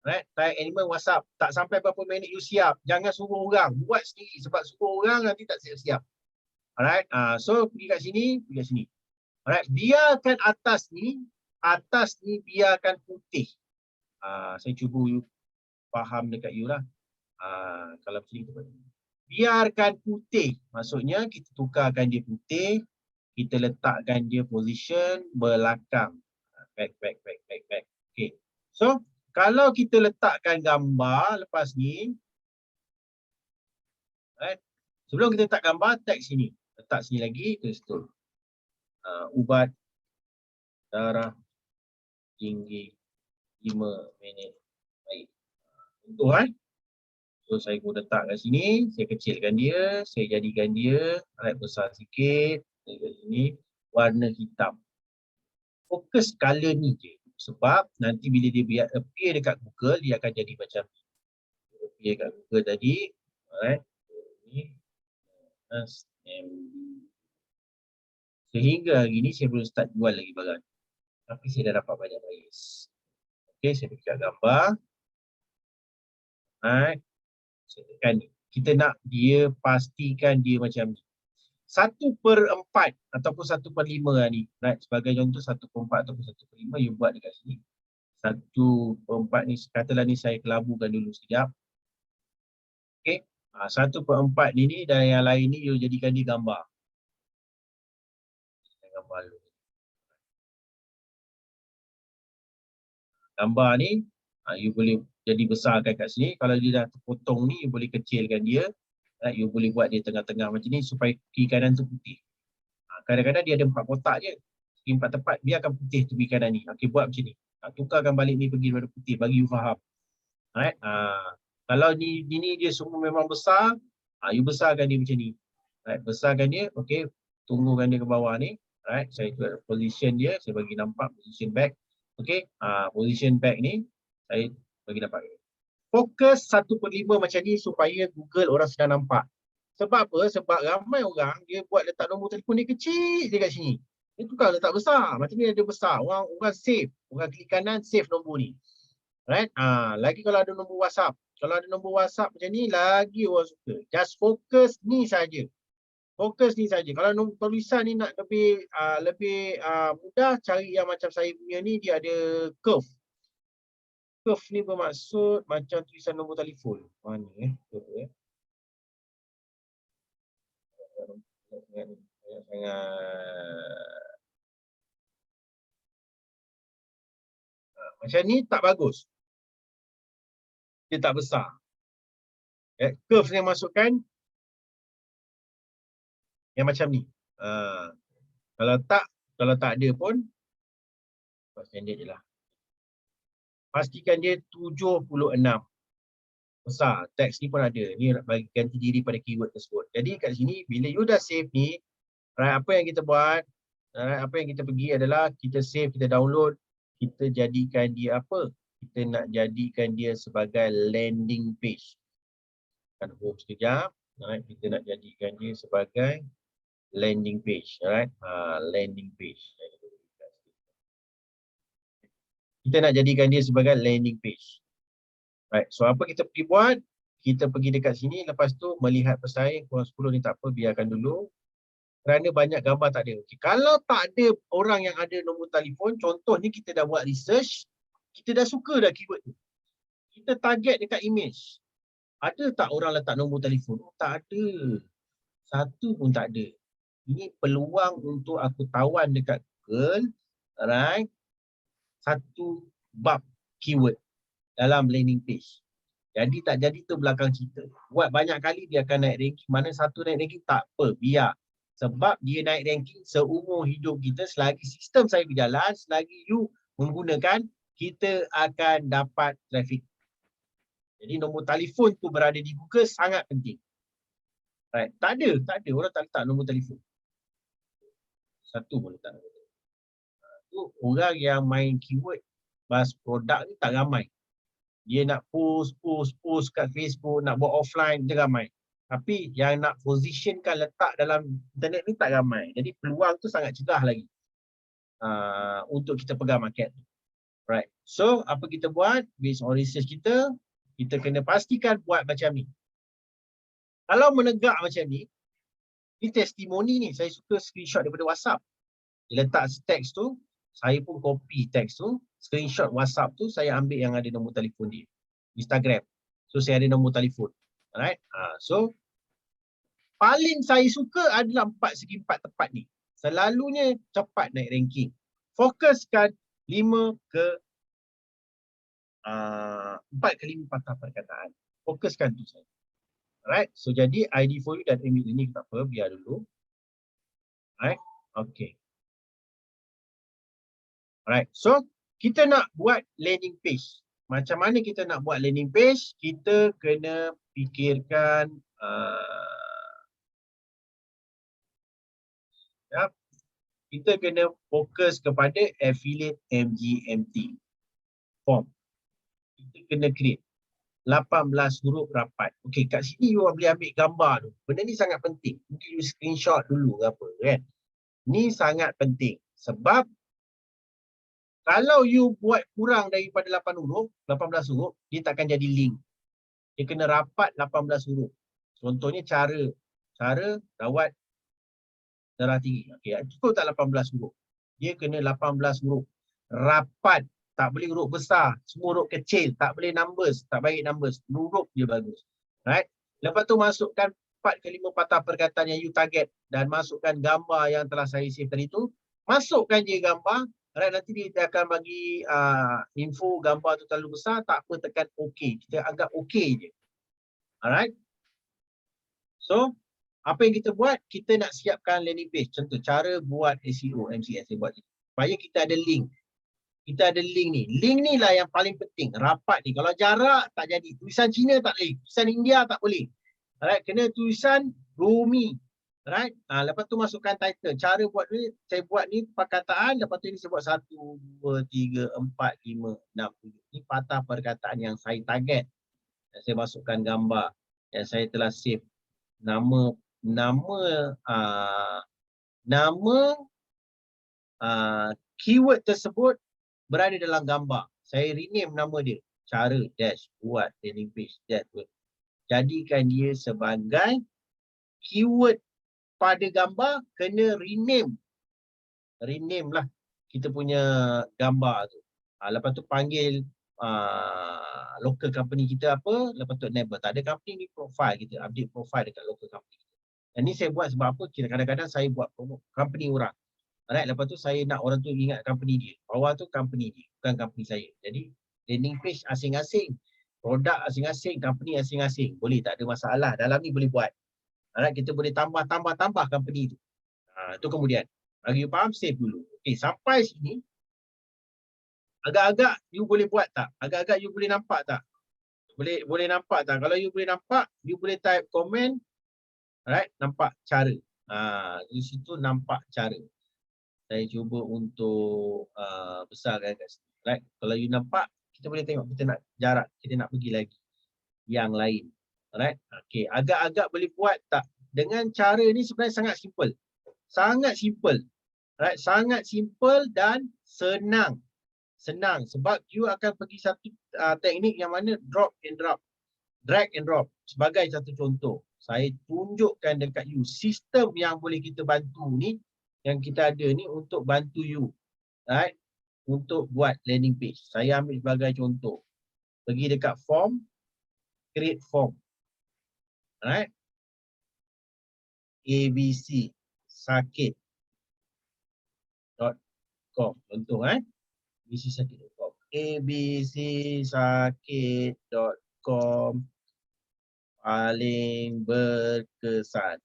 Right, type elemen WhatsApp. Tak sampai berapa minit you siap. Jangan suruh orang, buat sendiri sebab suruh orang nanti tak siap-siap. Alright, so pergi kat sini, Alright, biarkan atas ni biarkan putih. Saya cuba you faham dekat you lah. Kalau macam ni, biarkan putih. Maksudnya kita tukarkan dia putih, kita letakkan dia position belakang. Back. Okay. So, kalau kita letakkan gambar lepas ni, right, sebelum kita letak gambar, tag sini. Letak sini lagi, kita tulis. Ubat darah tinggi 5 minit. Baik. Untuk so saya pun letak kat sini, saya kecilkan dia, saya jadikan dia besar sikit, kat sini warna hitam. Fokus color ni je. Sebab nanti bila dia appear dekat Google, dia akan jadi macam ni. Appear dekat Google tadi, alright. Ni sehingga hari ni saya belum start jual lagi barang. Tapi saya dah dapat banyak buyers. Okey, saya pergi kat gambar. Alright. Saya tekan ni. Kita nak dia pastikan dia macam ni. 1/4 ataupun 1/5 ni. Right. Sebagai contoh 1/4 ataupun 1/5 you buat dekat sini. 1/4 ni, katalah ni saya kelabukan dulu sekejap. Okey. 1/4 ni dan yang lain ni you jadikan dia gambar. Gambar dulu. Gambar ni you boleh jadi besarkan kat sini. Kalau dia dah terpotong ni, you boleh kecilkan dia. You boleh buat dia tengah-tengah macam ni supaya kiri kanan tu putih. Kadang-kadang dia ada 4 kotak je. Segi 4 tempat, biarkan putih tepi kanan ni. Okey, buat macam ni. Tukarkan balik ni pergi kepada putih, bagi you faham. Alright. Kalau ni dia semua memang besar, you besarkan dia macam ni. Alright, besarkan dia. Okey, tunggukan dia ke bawah ni. Alright, saya position dia, saya bagi nampak position back. Okey, position back ni saya bagi nampak. Fokus 1/5 macam ni supaya Google orang sedang nampak. Sebab apa? Sebab ramai orang dia buat letak nombor telefon dia kecil je kat sini. Dia tukar letak besar. Macam ni ada besar. Orang save. Orang klik kanan save nombor ni. Right? Lagi kalau ada nombor WhatsApp. Kalau ada nombor WhatsApp macam ni lagi orang suka. Just fokus ni saja. Fokus ni saja. Kalau nombor tulisan ni nak lebih mudah, cari yang macam saya punya ni, dia ada curve. Curve ni bermaksud macam tulisan nombor telefon. Mana curve macam ni tak bagus. Dia tak besar. Curve yang masukkan yang macam ni. Kalau tak ada pun standard je lah. Pastikan dia 76. Besar. Teks ni pun ada. Ni bagi ganti diri pada keyword tersebut. Jadi kat sini bila you dah save ni, apa yang kita buat, apa yang kita pergi adalah kita save, kita download, kita jadikan dia apa? Kita nak jadikan dia sebagai landing page. Kan home sekejap. Kita nak jadikan dia sebagai landing page. Landing page. Kita nak jadikan dia sebagai landing page. Right. So apa kita pergi buat? Kita pergi dekat sini, lepas tu melihat pesaing kurang 10 ni tak apa, biarkan dulu. Kerana banyak gambar tak ada. Okay. Kalau tak ada orang yang ada nombor telefon, contohnya kita dah buat research, kita dah suka dah keyword tu. Kita target dekat image. Ada tak orang letak nombor telefon? Oh, tak ada. Satu pun tak ada. Ini peluang untuk aku tawan dekat Google, alright, satu bab keyword dalam landing page. Jadi tak jadi tu belakang cerita. Buat banyak kali dia akan naik ranking. Mana satu naik ranking tak apa, biar. Sebab dia naik ranking seumur hidup kita, selagi sistem saya berjalan, selagi you menggunakan, kita akan dapat traffic. Jadi nombor telefon tu berada di Google sangat penting. Right. Tak ada orang tak letak nombor telefon. Satu pun letak nombor telefon. Tu orang yang main keyword bahas produk ni tak ramai. Dia nak post kat Facebook, nak buat offline, dia ramai. Tapi yang nak positionkan letak dalam internet ni tak ramai. Jadi peluang tu sangat cerah lagi untuk kita pegang market tu. Right. So apa kita buat? Based on research kita kena pastikan buat macam ni. Kalau menegak macam ni testimoni ni, saya suka screenshot daripada WhatsApp. Dia letak teks tu, saya pun copy teks tu, screenshot WhatsApp tu, saya ambil yang ada nombor telefon dia. Instagram. So saya ada nombor telefon. Alright. So paling saya suka adalah 4 segi 4 tepat ni. Selalunya cepat naik ranking. Fokuskan 5 ke 4 ke 5 patah perkataan. Fokuskan tu saja. Alright. So jadi ID for you dan email ini tak apa, biar dulu. Alright. Okay. Alright. So kita nak buat landing page. Macam mana kita nak buat landing page? Kita kena fikirkan kita kena fokus kepada affiliate MGMT form. Kita kena create 18 huruf rapat. Okey, kat sini you boleh ambil gambar tu. Benda ni sangat penting. Mungkin you screenshot dulu ke apa kan. Ni sangat penting sebab kalau you buat kurang daripada 18 huruf, dia takkan jadi link. Dia kena rapat 18 huruf. Contohnya cara rawat darah tinggi. Okey, cukup tak 18 huruf? Dia kena 18 huruf. Rapat, tak boleh huruf besar, semua huruf kecil, tak boleh numbers, tak baik numbers. Huruf dia bagus. Right? Lepas tu masukkan 4 ke 5 patah perkataan yang you target dan masukkan gambar yang telah saya save tadi tu. Masukkan je gambar. Right, nanti dia akan bagi info gambar tu terlalu besar, tak apa, tekan OK. Kita anggap OK je. Alright. So, apa yang kita buat? Kita nak siapkan landing page. Contoh, cara buat SEO, MCS saya buat ni. Supaya kita ada link. Kita ada link ni. Link ni lah yang paling penting. Rapat ni. Kalau jarak, tak jadi. Tulisan Cina tak boleh. Tulisan India tak boleh. Alright, kena tulisan Rumi. Alright. Lepas tu masukkan title. Cara buat ni, saya buat ni perkataan. Lepas tu ni saya buat 1, 2, 3, 4, 5, 6, 7. Ni patah perkataan yang saya target. Dan saya masukkan gambar yang saya telah save. Nama keyword tersebut berada dalam gambar. Saya rename nama dia. Cara dash buat landing page dash. Jadikan dia sebagai keyword pada gambar, kena rename. Rename lah kita punya gambar tu. Lepas tu panggil local company kita apa, lepas tu enable. Tak ada company ni profile kita, update profile dekat local company. Dan ni saya buat sebab apa? Kadang-kadang saya buat promote company orang. Alright, lepas tu saya nak orang tu ingat company dia. Bawah tu company dia, bukan company saya. Jadi landing page asing-asing, produk asing-asing, company asing-asing. Boleh, tak ada masalah. Dalam ni boleh buat. Alright, kita boleh tambah company tu. Itu kemudian. Bagi you faham, save dulu. Okey, sampai sini agak-agak you boleh buat tak? Agak-agak you boleh nampak tak? Boleh nampak tak? Kalau you boleh nampak, you boleh type komen. Alright, nampak cara. Di situ nampak cara. Saya cuba untuk besarkan kat sini. Right? Kalau you nampak, kita boleh tengok, kita nak jarak, kita nak pergi lagi yang lain. Alright? Okey, agak-agak boleh buat tak? Dengan cara ni sebenarnya sangat simple. Sangat simple. Right? Sangat simple dan senang. Senang sebab you akan pergi satu teknik yang mana drop and drop. Drag and drop. Sebagai satu contoh, saya tunjukkan dekat you sistem yang boleh kita bantu ni, yang kita ada ni untuk bantu you. Right? Untuk buat landing page. Saya ambil sebagai contoh. Pergi dekat form, create form. Right? ABC sakit abcsakit.com. Contoh abcsakit.com. abcsakit.com paling berkesan.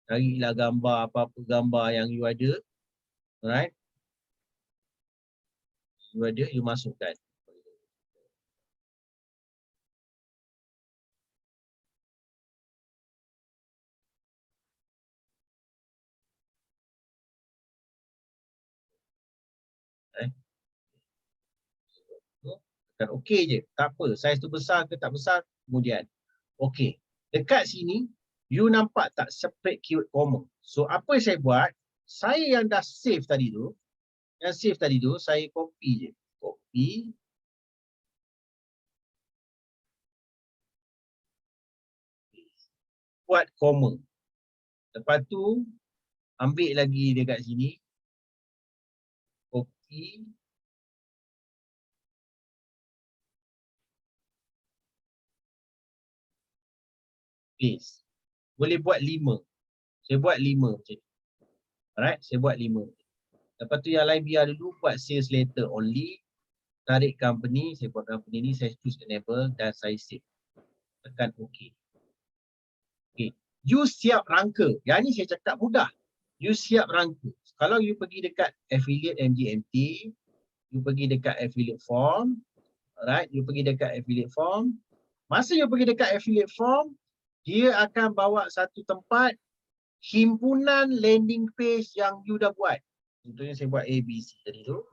Carilah gambar, apa-apa gambar yang you ada. Alright. You ada, you masukkan. Tekan okey je. Tak apa. Saiz tu besar ke tak besar. Kemudian. Okey. Dekat sini, you nampak tak separate keyword comma. So, apa yang saya buat, saya yang dah save tadi tu, saya copy je. Copy. Buat comma. Lepas tu, ambil lagi dekat sini. Copy. Paste. Boleh buat 5. Saya buat 5 macam ni. Alright, saya buat 5. Lepas tu yang lain biar dulu, buat sales letter only. Tarik company, saya buat company ni, saya choose enable dan saya save. Tekan OK. Okay. You siap rangka. Yang ni saya cakap mudah. You siap rangka. Kalau you pergi dekat affiliate MGMT, you pergi dekat affiliate form, alright, you pergi dekat affiliate form. Masa you pergi dekat affiliate form, dia akan bawa satu tempat himpunan landing page yang you dah buat. Contohnya saya buat ABC tadi tu.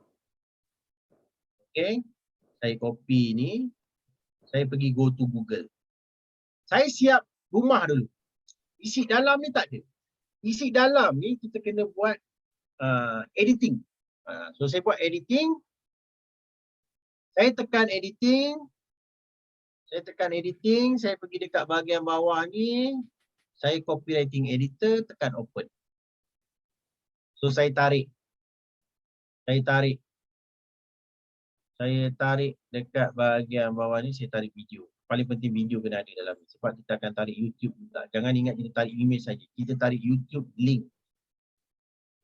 Okay. Saya copy ni. Saya pergi go to Google. Saya siap rumah dulu. Isi dalam ni tak ada. Isi dalam ni kita kena buat editing. So saya buat editing. Saya tekan editing. Saya pergi dekat bahagian bawah ni. Saya copywriting editor, tekan open. So saya tarik. Saya tarik dekat bahagian bawah ni, saya tarik video. Paling penting video kena ada dalam ni. Sebab kita akan tarik YouTube juga. Jangan ingat kita tarik image saja. Kita tarik YouTube link.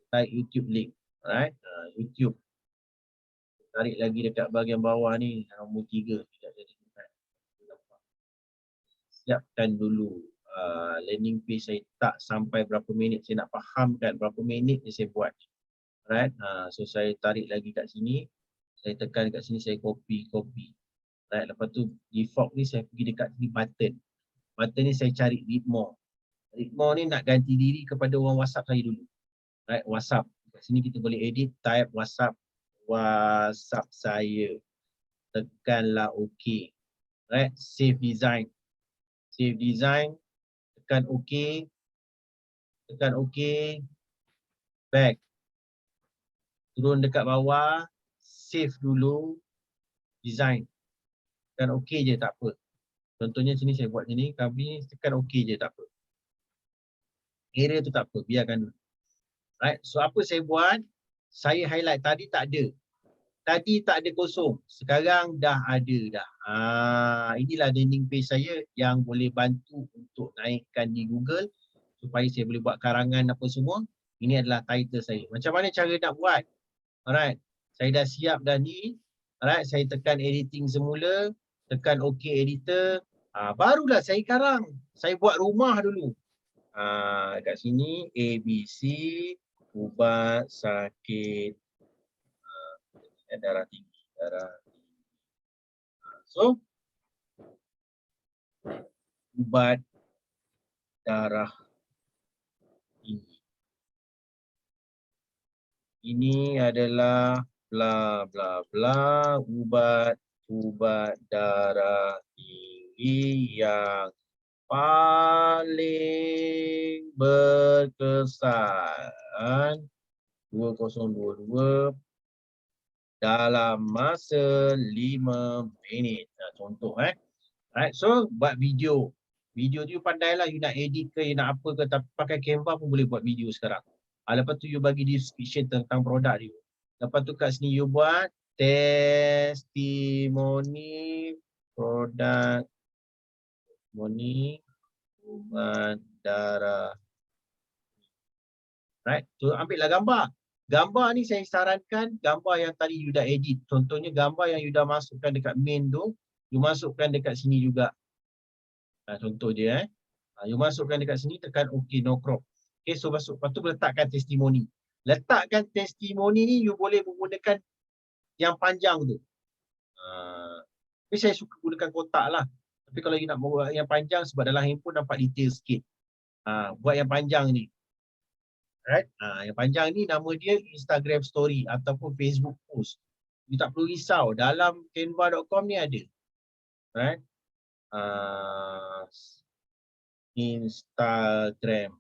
Alright. YouTube. Tarik lagi dekat bahagian bawah ni. Nombor 3. Tidak jadi. Siapkan dulu. Landing page saya tak sampai berapa minit. Saya nak fahamkan berapa minit je saya buat. Alright. So saya tarik lagi kat sini. Saya tekan kat sini, saya copy. Right. Lepas tu default ni saya pergi dekat sini button. Button ni saya cari read more. Read more ni nak ganti diri kepada orang WhatsApp saya dulu. Right, WhatsApp. Kat sini kita boleh edit, type WhatsApp saya. Tekanlah OK. Right, save design. Tekan OK. Back. Turun dekat bawah, save dulu design. Tekan OK je, tak apa. Contohnya sini saya buat sini, kami tekan OK je, tak apa. Area tu tak apa, biarkan dulu. Right, so apa saya buat? Saya highlight, tadi tak ada. Tadi tak ada kosong, sekarang dah ada dah. Inilah landing page saya yang boleh bantu untuk naikkan di Google supaya saya boleh buat karangan apa semua. Ini adalah title saya. Macam mana cara nak buat? Alright, saya dah siap dah ni. Alright, saya tekan editing semula, tekan OK editor. Barulah saya karang. Saya buat rumah dulu. Kat sini ABC, ubat sakit darah tinggi. So, ubat darah tinggi. Ini adalah bla bla bla, ubat darah tinggi yang paling berkesan 2022 dalam masa 5 minit. Contoh Alright, so buat video. Video tu pandailah, you nak edit ke, you nak apa ke, tapi pakai Canva pun boleh buat video sekarang. Lepas tu you bagi description tentang produk dia. Lepas tu kat sini you buat testimoni produk ubat darah. Right, tu ambillah gambar. Gambar ni saya sarankan gambar yang tadi you dah edit. Contohnya gambar yang you dah masukkan dekat main tu, you masukkan dekat sini juga. Contoh dia you masukkan dekat sini, tekan OK, no crop. Okay, so masuk. Lepas tu letakkan testimoni. Letakkan testimoni ni you boleh menggunakan yang panjang tu. Tapi saya suka gunakan kotak lah. Tapi kalau you nak buat yang panjang sebab dalam handphone nampak detail sikit. Buat yang panjang ni. Right? Yang panjang ni nama dia Instagram story ataupun Facebook post. You tak perlu risau. Dalam canva.com ni ada. Right? Instagram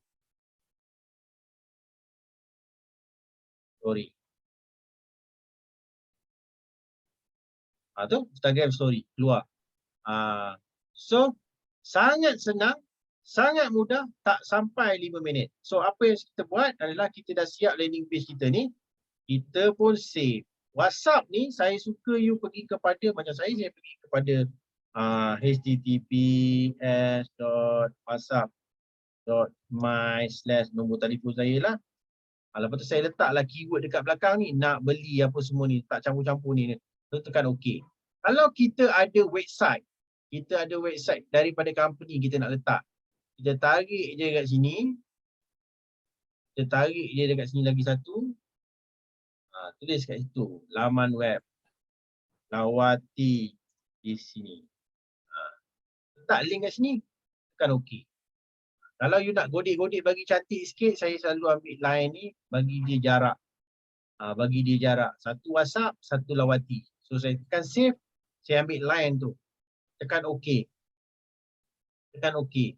story. Tu Instagram story keluar. So sangat senang, sangat mudah, tak sampai 5 minit. So apa yang kita buat adalah kita dah siap landing page kita ni, kita pun save. WhatsApp ni saya suka you pergi kepada, macam saya pergi kepada https://whatsapp.my/nombor telefon saya lah. Lepas tu saya letaklah keyword dekat belakang ni, nak beli apa semua ni, tak campur-campur ni. Tekan OK. Kalau kita ada website daripada company kita nak letak, kita tarik je dekat sini, kita tarik je dekat sini lagi satu, tulis kat situ, laman web Lawati di sini. Letak link kat sini, tekan OK. Kalau you nak godik-godik bagi cantik sikit, saya selalu ambil line ni, bagi dia jarak. Bagi dia jarak. Satu WhatsApp, satu Lawati. So saya tekan save, saya ambil line tu. Tekan OK. Tekan OK.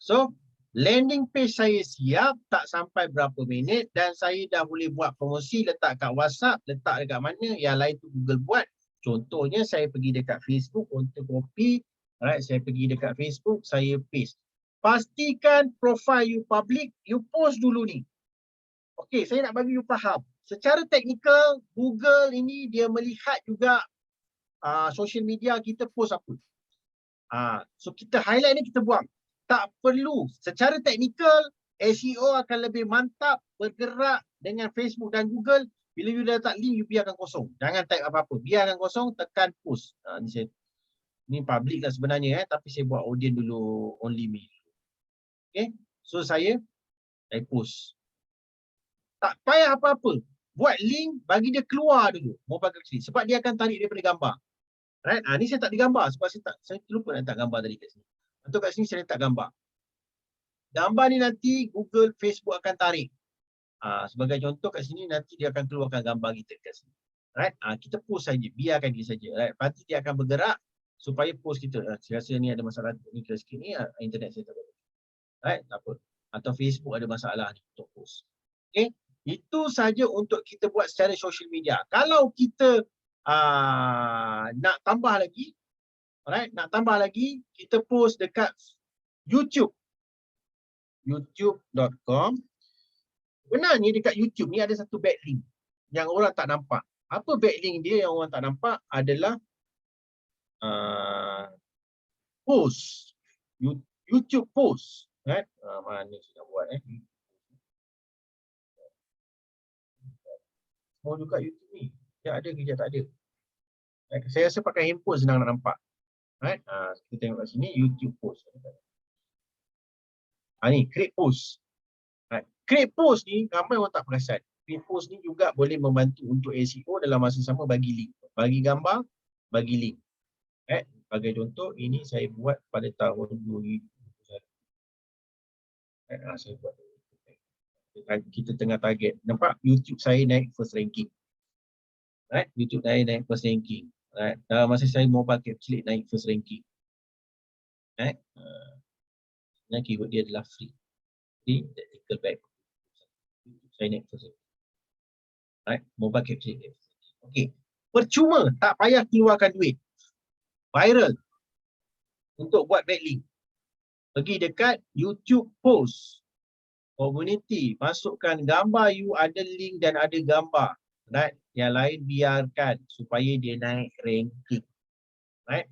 So landing page saya siap, tak sampai berapa minit dan saya dah boleh buat promosi, letak kat WhatsApp, letak dekat mana, yang lain tu Google buat. Contohnya saya pergi dekat Facebook untuk copy, alright, saya pergi dekat Facebook, saya paste. Pastikan profile you public, you post dulu ni. Okey, saya nak bagi you faham. Secara teknikal, Google ini dia melihat juga social media kita post apa. So kita highlight ni, kita buang. Tak perlu. Secara teknikal, SEO akan lebih mantap bergerak dengan Facebook dan Google. Bila you dah letak link, you biarkan kosong. Jangan type apa-apa. Biarkan kosong, tekan post. Ni public lah sebenarnya, tapi saya buat audience dulu, only me. Okay, so saya post. Tak payah apa-apa. Buat link, bagi dia keluar dulu. Mobile graphics. Sebab dia akan tarik daripada gambar. Right? Ni saya tak ada gambar sebab saya lupa nak letak gambar tadi kat sini. Untuk kat sini saya letak gambar. Gambar ni nanti Google, Facebook akan tarik. Sebagai contoh kat sini nanti dia akan keluarkan gambar kita kat sini. Right? Kita post saja, biarkan dia saja. Right? Nanti dia akan bergerak supaya post kita. Saya rasa ni ada masalah teknikal sikit ni, internet saya tak boleh. Right? Tak apa. Atau Facebook ada masalah ni untuk post. Okay? Itu saja untuk kita buat secara social media. Kalau kita nak tambah lagi, alright, nak tambah lagi, kita post dekat YouTube. youtube.com. Sebenarnya dekat YouTube ni ada satu backlink yang orang tak nampak. Apa backlink dia yang orang tak nampak adalah post. YouTube post. Right? Mana saya nak buat Mau juga YouTube ni. Dia ada ke dia tak ada. Right? Saya rasa pakai handphone senang nak nampak. Right? Kita tengok kat sini YouTube post. Ni create post. Right? Create post ni ramai orang tak perasan. Create post ni juga boleh membantu untuk SEO dalam masa sama bagi link. Bagi gambar, bagi link. Right? Sebagai contoh, ini saya buat pada tahun 2021. Right? Saya buat. Kita tengah target. Nampak YouTube saya naik first ranking. Right? YouTube saya naik first ranking. Right? Dalam masa saya mobile capture naik first ranking. Right? Dan keyword dia adalah free. Free technical back. Saya naik first ranking. Right? Mobile capture. Okay. Percuma, tak payah keluarkan duit. Viral. Untuk buat backlink. Pergi dekat YouTube post. Community, masukkan gambar you, ada link dan ada gambar. Right? Yang lain biarkan supaya dia naik ranking. Right?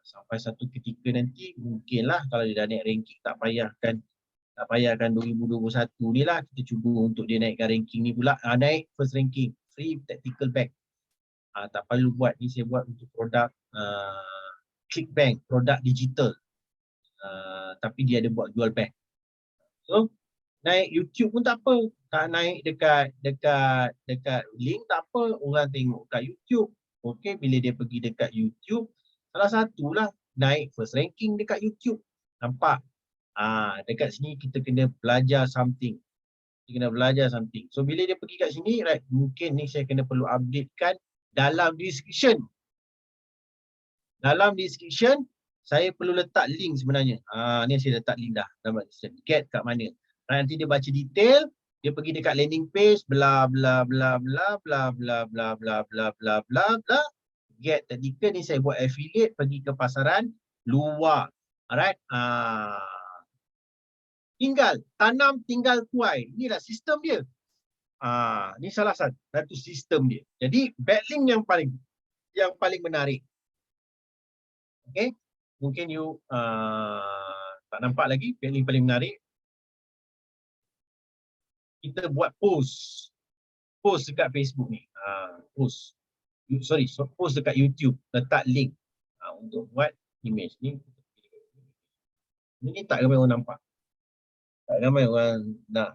Sampai satu ketika nanti mungkinlah kalau dia dah naik ranking tak payahkan Tak payahkan 2021 ni lah, kita cuba untuk dia naikkan ranking ni pula. Naik first ranking, free tactical bag. Tak perlu buat, ni saya buat untuk produk Clickbank, produk digital. Tapi dia ada buat jual bag. So, naik YouTube pun tak apa. Tak naik dekat link tak apa. Orang tengok kat YouTube. Okey, bila dia pergi dekat YouTube, salah satulah naik first ranking dekat YouTube. Nampak? Dekat sini kita kena belajar something. Kita kena belajar something. So bila dia pergi kat sini, right, mungkin ni saya kena perlu updatekan dalam description. Dalam description, saya perlu letak link sebenarnya. Ni saya letak link dah dalam description. Get kat mana. Nanti dia baca detail, dia pergi dekat landing page, bla bla bla bla bla bla bla bla bla bla bla bla. Get tactical ni saya buat affiliate, pergi ke pasaran luar. Alright. Tinggal tanam, tinggal tuai. Inilah sistem dia. Ni salah satu sistem dia. Jadi backlink yang paling menarik. Okay, mungkin you tak nampak lagi backlink paling menarik. Kita buat post dekat Facebook ni. Post dekat YouTube, letak link untuk buat image ni. Ini tak ramai orang nampak. Tak ramai orang nak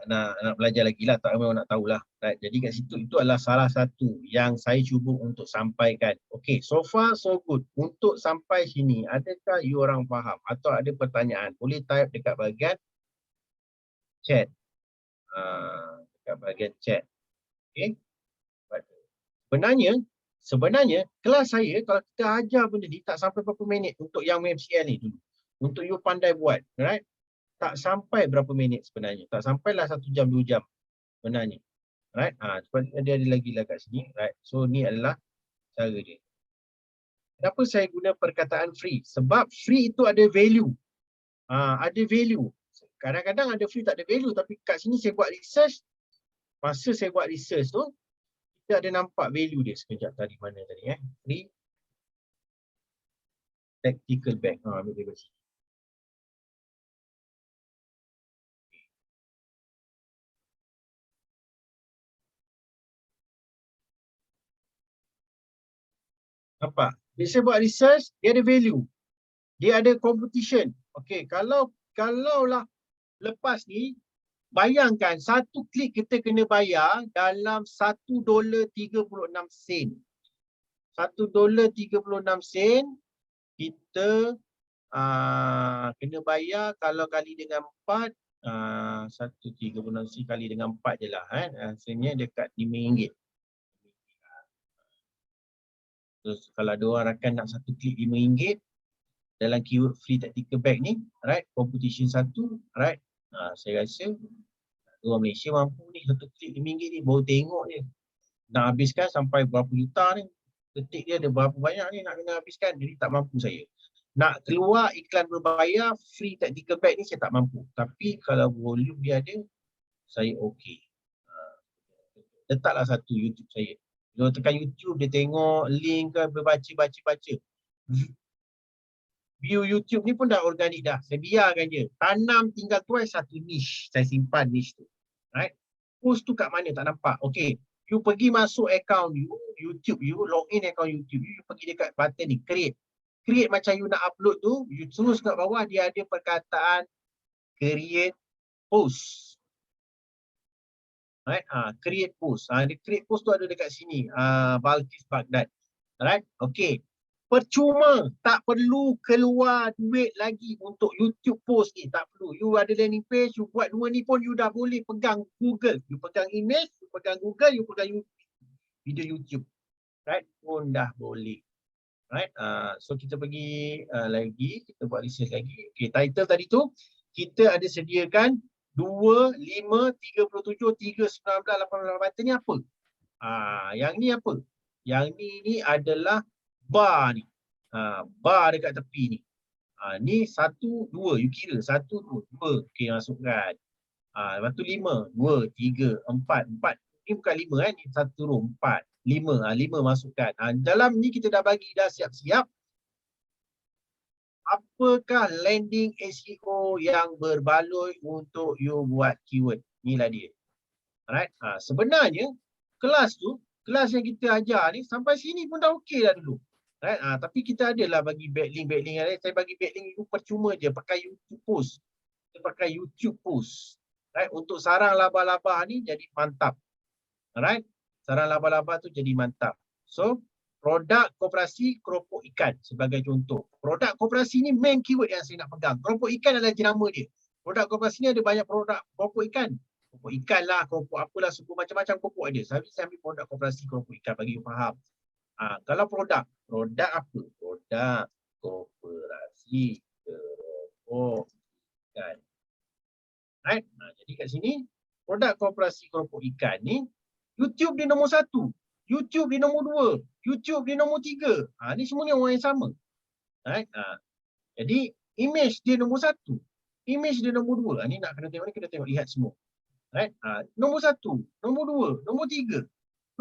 belajar lagi lah, tak ramai orang nak tahulah. Right? Jadi kat situ itu adalah salah satu yang saya cuba untuk sampaikan. Okay, so far so good. Untuk sampai sini, adakah you orang faham atau ada pertanyaan? Boleh type dekat bahagian chat. Dekat bahagian chat. Okay. Sebenarnya kelas saya kalau kita ajar benda ni tak sampai berapa minit untuk yang MCL ni dulu. Untuk you pandai buat, right? Tak sampai berapa minit sebenarnya. Tak sampailah 1 jam 2 jam sebenarnya. Right? Dia ada lagi lah kat sini, right? So ni adalah cara dia. Kenapa saya guna perkataan free? Sebab free itu ada value. Ada value. Kadang-kadang ada free tak ada value, tapi kat sini saya buat research. Masa saya buat research tu, kita ada nampak value dia sekejap tadi mana tadi free tactical bag. Ambil dia kat sini. Nampak? Bila saya buat research, dia ada value. Dia ada competition. Okey, kalau lah lepas ni, bayangkan satu klik kita kena bayar dalam $1.36. $1.36 kita kena bayar kalau kali dengan 4, 1.36 kali dengan 4 je lah. Hasilnya dekat RM5. Terus kalau ada orang rakan nak satu klik RM5 dalam keyword free tactical bag ni, right? Competition 1, right? Saya rasa orang Malaysia mampu ni satu klik RM5 ni, baru tengok je. Nak habiskan sampai berapa juta ni. Ketik dia ada berapa banyak ni nak kena habiskan, jadi tak mampu saya. Nak keluar iklan berbayar free tactical bag ni saya tak mampu. Tapi kalau volume dia ada, saya okey. Letaklah satu YouTube saya. Dia tekan YouTube, dia tengok link ke, baca. View YouTube ni pun dah organik dah. Saya biarkan je. Tanam tinggal tuai satu niche. Saya simpan niche tu. Right? Post tu kat mana tak nampak. Okay. You pergi masuk account you, YouTube you, login account YouTube you pergi dekat button ni, create. Create macam you nak upload tu, you terus kat bawah dia ada perkataan create post. Right? Create post. Dia create post tu ada dekat sini. Balkis Baghdad. Alright? Okay. Percuma. Tak perlu keluar duit lagi untuk YouTube post ni. Tak perlu. You ada landing page, you buat dua ni pun you dah boleh pegang Google. You pegang image, you pegang Google, you pegang video YouTube. Right? Pun dah boleh. Right? So kita pergi lagi. Kita buat research lagi. Okay. Title tadi tu, kita ada sediakan 2, 5, 37, 3, 19, 18 button ni apa? Yang ni apa? Yang ni adalah bar ni. Bar dekat tepi ni. Ni 1, 2. You kira 1, 2. 2. Okey, masukkan. Lepas tu 5, 2, 3, 4. 4. Ni bukan 5 ni 1 row 4. 5. 5 masukkan. Dalam ni kita dah bagi dah siap-siap. apakah landing SEO yang berbaloi untuk you buat keyword? Inilah dia. Alright. Sebenarnya kelas yang kita ajar ni sampai sini pun dah okey dah dulu. Right? Tapi kita adalah bagi backlink. Saya bagi backlink itu percuma je pakai YouTube post. Kita pakai YouTube post. Right? Untuk sarang laba-laba ni jadi mantap. Alright? Sarang laba-laba tu jadi mantap. So, produk koperasi keropok ikan sebagai contoh. Produk koperasi ni main keyword yang saya nak pegang. Keropok ikan adalah jenama dia. Produk koperasi ni ada banyak produk keropok ikan. Keropok ikan lah, keropok apalah, suku macam-macam keropok ada. Saya ambil produk koperasi keropok ikan bagi you faham. Kalau produk apa? Produk koperasi keropok ikan. Right? Jadi kat sini, produk koperasi keropok ikan ni, YouTube dia nombor 1, YouTube dia nombor 2, YouTube dia nombor 3. Ni semua ni orang yang sama. Right? Jadi, image dia nombor 1, image dia nombor 2. Ni nak kena tengok ni, kena tengok lihat semua. Right? Nombor 1, nombor 2, nombor 3.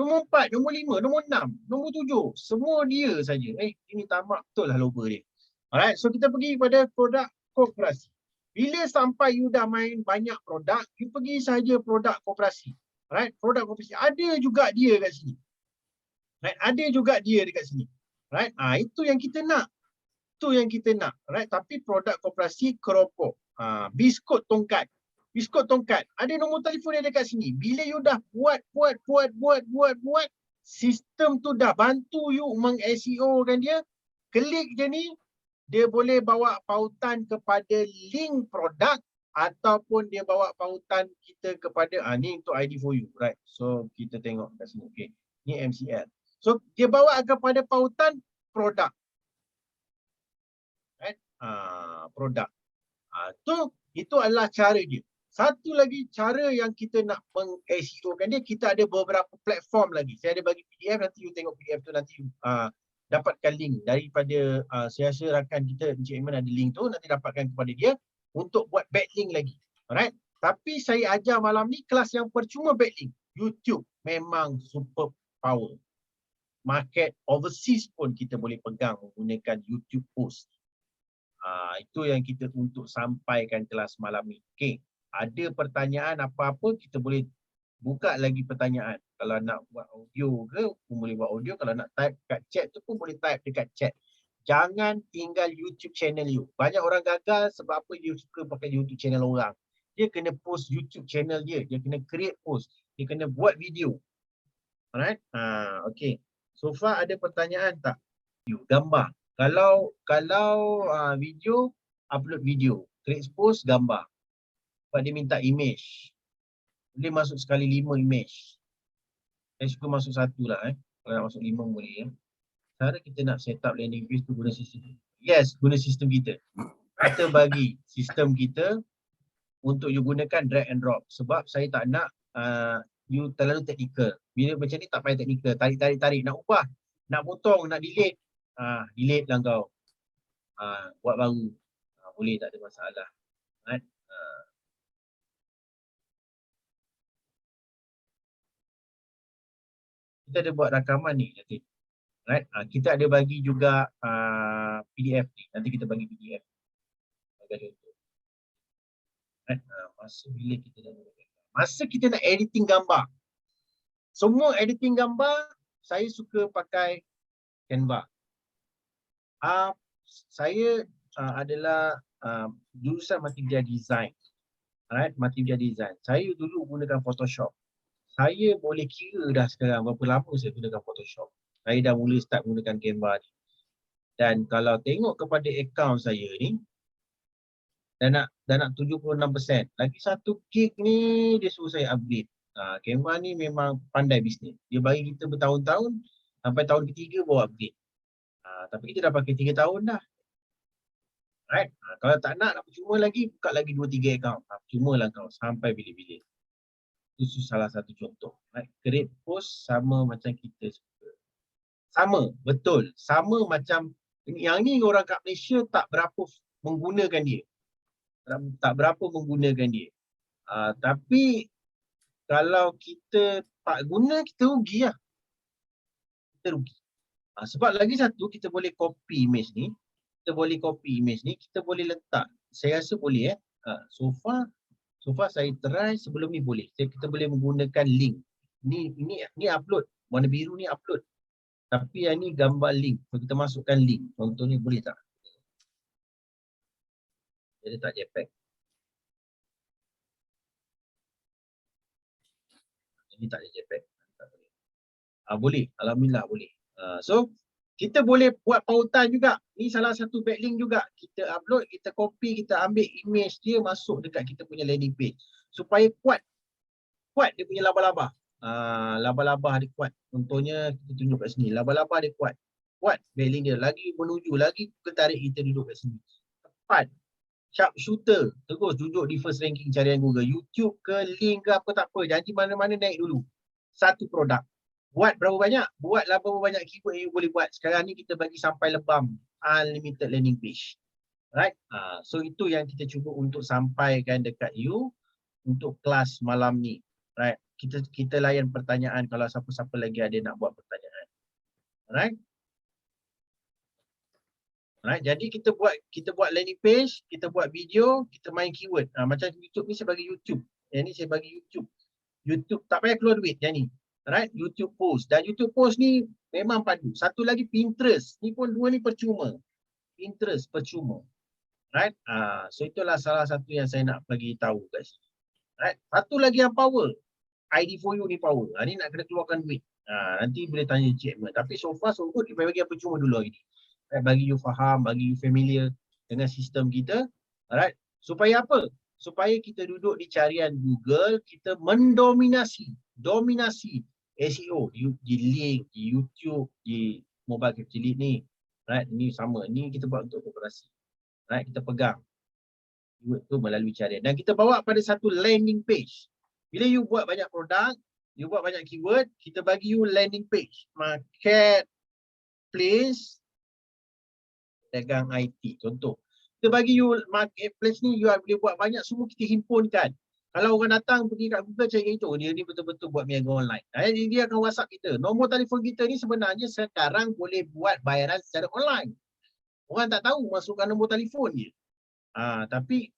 Nombor 4, nombor 5, nombor 6, nombor 7. Semua dia saja. Ini tamak betul lah logo dia. Alright, so kita pergi pada produk koperasi. Bila sampai you dah main banyak produk, you pergi saja produk koperasi. Alright, produk koperasi. Ada juga dia kat sini. Right, ada juga dia dekat sini. Right, itu yang kita nak. Itu yang kita nak. Right, tapi produk koperasi keropok. Biskut tongkat. Biskut tongkat. Ada nombor telefon dia dekat sini. Bila you dah buat, sistem tu dah bantu you meng-SEO kan dia. Klik je ni, dia boleh bawa pautan kepada link produk ataupun dia bawa pautan kita kepada, ni untuk ID for you. Right. So, kita tengok kat sini. Okay. Ni MCL. So, dia bawa kepada pautan produk. Right. Produk. Itu adalah cara dia. Satu lagi cara yang kita nak meng-SEO kan dia, kita ada beberapa platform lagi. Saya ada bagi PDF, nanti you tengok PDF tu, nanti dapatkan link daripada saya rasa rakan kita Encik Aiman ada link tu, nanti dapatkan kepada dia untuk buat backlink lagi. Alright. Tapi saya ajar malam ni kelas yang percuma backlink. YouTube memang super power. Market overseas pun kita boleh pegang menggunakan YouTube post. Itu yang kita untuk sampaikan kelas malam ni. Okay. Ada pertanyaan apa-apa, kita boleh buka lagi pertanyaan. Kalau nak buat audio ke, pun boleh buat audio. Kalau nak type kat chat tu pun boleh type dekat chat. Jangan tinggal YouTube channel you. Banyak orang gagal sebab apa dia suka pakai YouTube channel orang. Dia kena post YouTube channel dia. Dia kena create post. Dia kena buat video. Alright? Okay. So far ada pertanyaan tak? Gambar. Kalau video, upload video. Create post, gambar. Sebab dia minta image. Boleh masuk sekali 5 image. Saya suka masuk 1 lah. Kalau nak masuk 5 boleh. Cara kita nak set up landing page tu guna sistem. Yes, guna sistem kita. Kita bagi sistem kita untuk you gunakan drag and drop. Sebab saya tak nak you terlalu teknikal. Bila macam ni tak payah teknikal. Tarik. Nak ubah, nak potong, nak delete. Delete lah kau. Buat baru. Boleh, tak ada masalah. Right? Kita ada buat rakaman ni nanti. Right? Kita ada bagi juga PDF ni. Nanti kita bagi PDF. Right? Masa kita nak editing gambar. Semua editing gambar, saya suka pakai Canva. Saya adalah jurusan multimedia design. Alright, multimedia design. Saya dulu gunakan Photoshop. Saya boleh kira dah sekarang berapa lama saya gunakan Photoshop. Saya dah mula start gunakan Canva ni. Dan kalau tengok kepada akaun saya ni, dah nak 76%. Lagi 1 gig ni dia suruh saya upgrade. Canva ni memang pandai bisnes. Dia bagi kita bertahun-tahun, sampai tahun ketiga baru upgrade. Tapi kita dah pakai 3 tahun dah. Right? Kalau tak nak percuma lagi, buka lagi 2-3 akaun. Percuma lah kau sampai bila-bila. Itu salah satu contoh. Right? Create post sama macam kita suka. Sama, betul. Sama macam yang ni orang kat Malaysia tak berapa menggunakan dia. Tak berapa menggunakan dia. Tapi kalau kita tak guna, kita rugi lah. Kita rugi. Sebab lagi satu, kita boleh copy image ni. kita boleh copy image ni, kita boleh letak. Saya rasa boleh so far saya try sebelum ni boleh. Kita boleh menggunakan link. Ni upload. Warna biru ni upload. Tapi yang ni gambar link. So, kita masukkan link. Contohnya boleh tak? Jadi tak JPEG. Ini tak ada JPEG. Tak boleh. Boleh. Alhamdulillah boleh. So kita boleh buat pautan juga. Ni salah satu backlink juga. Kita upload, kita copy, kita ambil image dia masuk dekat kita punya landing page. Supaya kuat dia punya laba-laba. Laba-laba dia kuat. Contohnya kita tunjuk kat sini. Laba-laba dia kuat. Kuat backlink dia. Lagi menuju, lagi ketarik kita duduk kat sini. Tepat. Sharp shooter. Terus duduk di first ranking carian Google. YouTube ke, link ke apa tak apa. Janji mana-mana naik dulu. Satu produk. Buat berapa banyak? Buatlah berapa banyak keyword yang you boleh buat. Sekarang ni kita bagi sampai lebam. Unlimited landing page. Right? So itu yang kita cuba untuk sampaikan dekat you untuk kelas malam ni. Right? Kita layan pertanyaan kalau siapa-siapa lagi ada nak buat pertanyaan. Right? Right? Jadi kita buat landing page, kita buat video, kita main keyword. Macam YouTube ni saya bagi YouTube. Yang ni saya bagi YouTube. YouTube tak payah keluar duit yang ni. Right? YouTube post. Dan YouTube post ni memang padu. Satu lagi Pinterest. Ni pun dua ni percuma. Pinterest percuma. Right? So itulah salah satu yang saya nak bagi tahu guys. Right? Satu lagi yang power. ID for you ni power. Ni nak kena keluarkan duit. Nanti boleh tanya Cik Emma. Tapi so far so good, dia bagi yang percuma dulu hari ni. Right? Bagi you faham, bagi you familiar dengan sistem kita. Alright? Supaya apa? Supaya kita duduk di carian Google, kita mendominasi. Dominasi SEO di link, di YouTube, di mobile capital lead ni. Right? Ni sama. Ni kita buat untuk koperasi. Right? Kita pegang keyword tu melalui carian. Dan kita bawa pada satu landing page. Bila you buat banyak produk, you buat banyak keyword, kita bagi you landing page. Marketplace dagang IT. Contoh. Kita bagi you marketplace ni, you boleh buat banyak, semua kita himpunkan. Kalau orang datang pergi kat Google cari itu, dia ni betul-betul buat niaga online. Jadi dia akan WhatsApp kita. Nombor telefon kita ni sebenarnya sekarang boleh buat bayaran secara online. Orang tak tahu masukkan nombor telefon dia. Tapi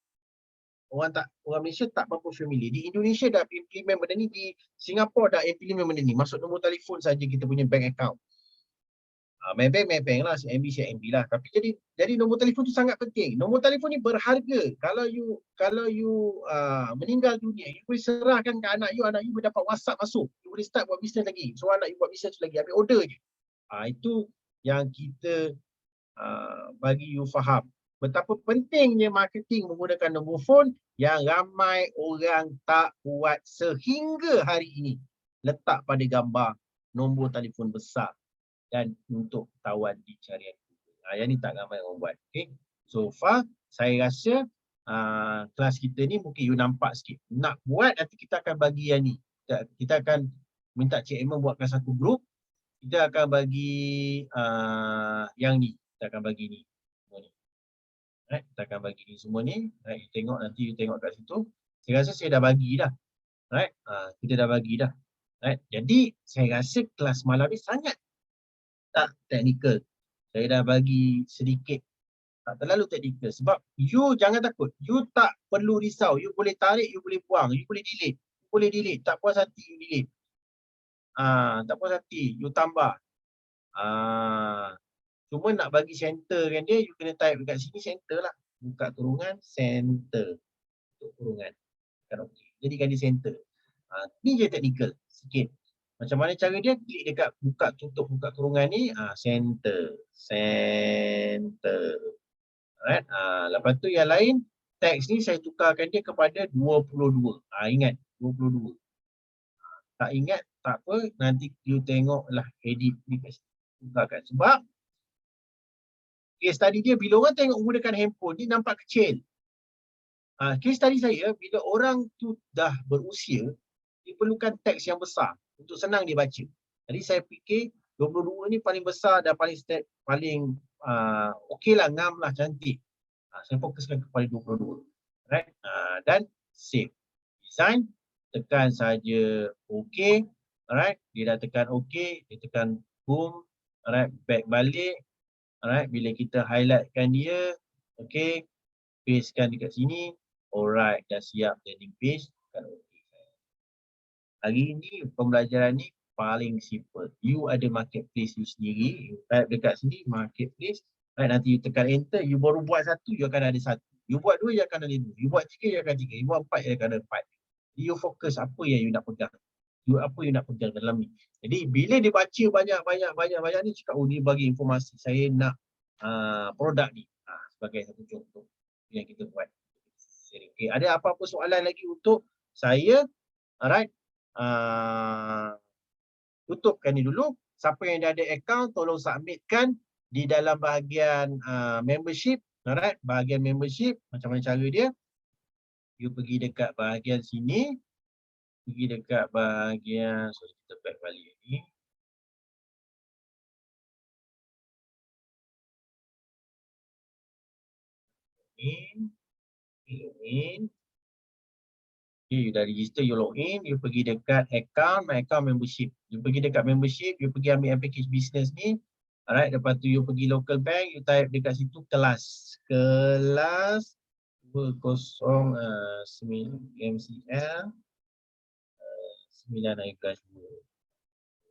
orang Malaysia tak berapa familiar. Di Indonesia dah implement benda ni, di Singapura dah implement benda ni. Masuk nombor telefon saja kita punya bank account. Maybank lah, CIMB lah. Tapi jadi nombor telefon tu sangat penting. Nombor telefon ni berharga. Kalau you meninggal dunia, you boleh serahkan ke anak you boleh dapat WhatsApp masuk. You boleh start buat bisnes lagi. So anak you buat bisnes lagi, ambil order je. Itu yang kita bagi you faham. Betapa pentingnya marketing menggunakan nombor telefon yang ramai orang tak buat sehingga hari ini. Letak pada gambar nombor telefon besar. Dan untuk tawan di carian Google. Yang ni tak ramai orang buat. Okay. So far, saya rasa kelas kita ni mungkin you nampak sikit. Nak buat, nanti kita akan bagi yang ni. Kita akan minta Cik Emma buatkan satu grup. Kita akan bagi yang ni. Kita akan bagi ni. Semua ni. Right. Kita akan bagi ni semua ni. Right. You tengok, nanti you tengok kat situ. Saya rasa saya dah bagi dah. Right. Kita dah bagi dah. Right. Jadi, saya rasa kelas malam ni sangat tak teknikal. Saya dah bagi sedikit. Tak terlalu teknikal. Sebab you jangan takut. You tak perlu risau. You boleh tarik, you boleh buang. You boleh delete. You boleh delete. Tak puas hati, you delete. Tak puas hati, you tambah. Cuma nak bagi center kan dia, you kena type dekat sini center lah. Buka kurungan, center. Untuk kurungan. Kan okey. Jadikan dia center. Ni je teknikal. Sikit. Macam mana cara dia? Klik dekat buka tutup buka kurungan ni, center. Center. Alright. Lepas tu yang lain, teks ni saya tukarkan dia kepada 22. Ingat 22. Tak ingat, tak apa, nanti you tengoklah edit ni tukarkan. Sebab case study dia bila orang tengok menggunakan handphone ni nampak kecil. Case study saya bila orang tu dah berusia, dia perlukan teks yang besar untuk senang dia baca. Jadi saya fikir 22 ni paling besar dan paling okey lah, ngam lah, cantik. Saya fokuskan kepada 22. Right? Dan save. Design, tekan saja okey. Alright, dia dah tekan okey, dia tekan boom. Alright, back balik. Alright, bila kita highlightkan dia, okay, pastekan dekat sini. Alright, dah siap landing page. Hari ini pembelajaran ni paling simple. You ada marketplace you sendiri, you type dekat sini marketplace, right, nanti you tekan enter, you baru buat satu, you akan ada satu. You buat dua, you akan ada dua. You buat tiga, you akan tiga. You buat empat, you akan ada empat. You fokus apa yang you nak pegang. Apa you nak pegang dalam ni. Jadi bila dia baca banyak ni, cakap, oh dia bagi informasi, saya nak produk ni. Sebagai satu contoh yang kita buat. Okay, ada apa-apa soalan lagi untuk saya? Alright. Tutupkan ni dulu. Siapa yang dah ada account, tolong submitkan di dalam bahagian membership. Alright, bahagian membership, macam mana cara dia? You pergi dekat bahagian sini. Pergi dekat bahagian, so kita back balik ni. Login. Okay, you dah register, you login, you pergi dekat account, my account membership. You pergi dekat membership, you pergi ambil yang package business ni. Alright, lepas tu you pergi local bank, you type dekat situ kelas. Kelas 20 MCL 9-2.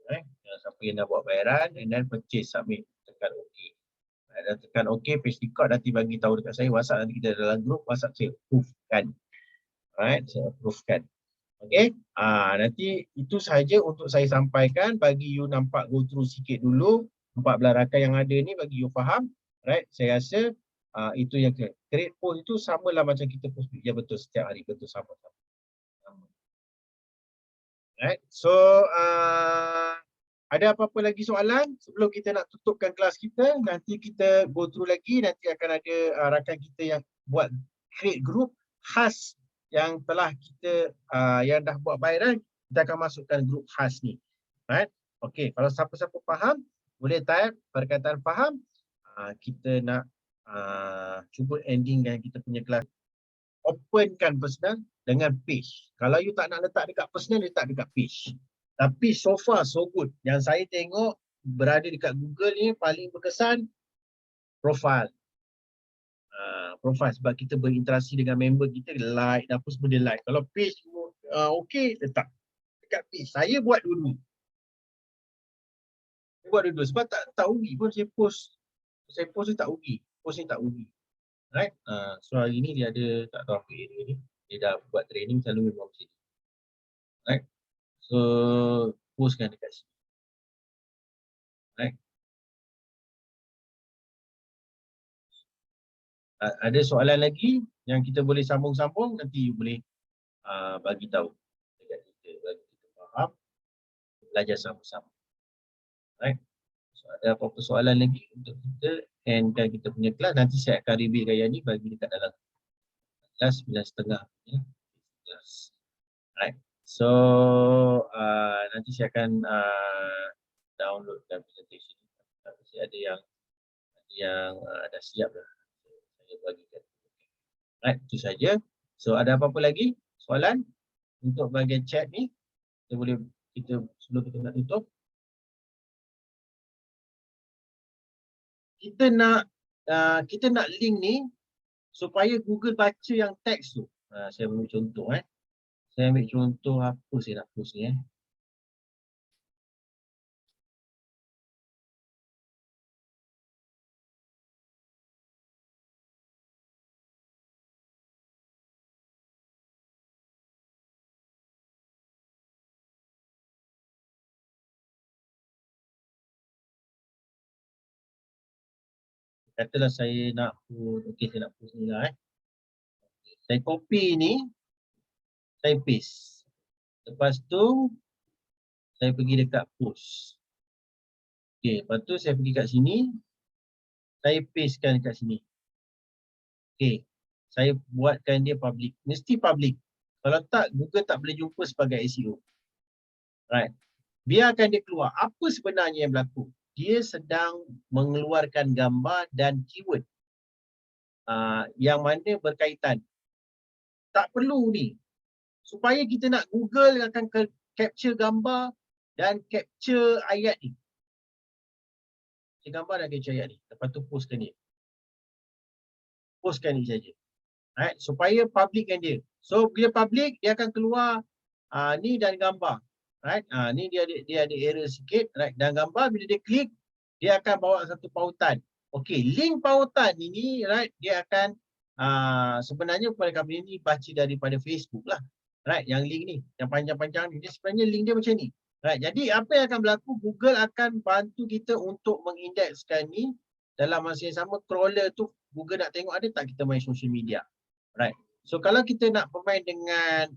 Alright, siapa yang dah buat bayaran, and then purchase, submit, tekan OK. Dah tekan OK, page record nanti bagi tahu dekat saya, WhatsApp nanti kita dalam group, WhatsApp saya approve kan. Alright, saya approve kan. Okay, nanti itu sahaja untuk saya sampaikan, bagi you nampak go through sikit dulu 14 rakan yang ada ni, bagi you faham. Right, saya rasa itu yang create post itu samalah macam kita post ya, betul, setiap hari, betul, sama. Right, so ada apa-apa lagi soalan sebelum kita nak tutupkan kelas kita? Nanti kita go through lagi, nanti akan ada rakan kita yang buat create group khas yang telah kita yang dah buat bayaran, kita akan masukkan grup khas ni. Right? Okey, kalau siapa-siapa faham, boleh type perkataan faham. Kita nak cuba ending dan kita punya kelas. Openkan personal dengan page. Kalau you tak nak letak dekat personal, letak dekat page. Tapi so far so good. Yang saya tengok berada dekat Google ni paling berkesan profile. Profile sebab kita berinteraksi dengan member kita, like dan apa semua dia like. Kalau page okey, letak dekat page. Saya buat dulu. Sebab tak rugi pun saya post. Saya post ni tak rugi. Post ni tak rugi. Right? So hari ni dia ada tak tahu apa area ni. Dia dah buat training selalu memang macam ni. Right? So postkan dekat sini. Right? Ada soalan lagi yang kita boleh sambung-sambung, nanti you boleh bagi tahu dekat kita, bagi kita faham, belajar sama-sama. Right? So ada apa-apa soalan lagi untuk kita endkan kita punya kelas, nanti saya akan reveal gaya ni bagi dekat dalam kelas 9.30 ya. Kelas. Right. So nanti saya akan download dan presentation. Tapi ada yang dah siap dah. Bagikan. Right, itu saja. So ada apa-apa lagi soalan untuk bahagian chat ni? Kita sebelum kita nak tutup. Kita nak link ni supaya Google baca yang teks tu. Saya ambil contoh Saya ambil contoh apa saya nak post ni Katalah saya nak post, okey saya nak post ni lah Saya copy ni, saya paste. Lepas tu saya pergi dekat post. Okey, lepas tu saya pergi kat sini, saya pastekan dekat sini. Okey, saya buatkan dia public. Mesti public. Kalau tak, Google tak boleh jumpa sebagai SEO. Right. Biarkan dia keluar. Apa sebenarnya yang berlaku? Dia sedang mengeluarkan gambar dan keyword yang mana berkaitan. Tak perlu ni. Supaya kita nak Google akan capture gambar dan capture ayat ni. gambar dan capture ayat ni. Lepas tu postkan dia. Postkan ni saja. Right? Supaya publikkan dia. So bila public dia akan keluar ni dan gambar. Right? Ni dia ada error sikit, right? Dan gambar bila dia klik dia akan bawa satu pautan. Okey, link pautan ini, right, dia akan sebenarnya pada kami ni baca daripada Facebook lah. Right, yang link ni, yang panjang-panjang ni, dia sebenarnya link dia macam ni. Right, jadi apa yang akan berlaku, Google akan bantu kita untuk mengindekskan ni. Dalam masa yang sama, crawler tu Google nak tengok ada tak kita main social media. Right, so kalau kita nak bermain dengan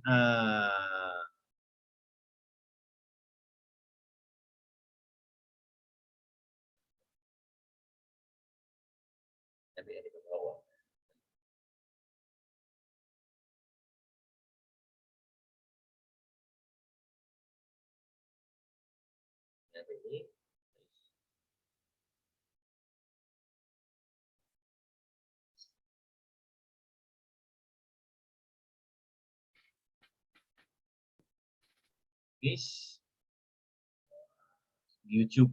YouTube.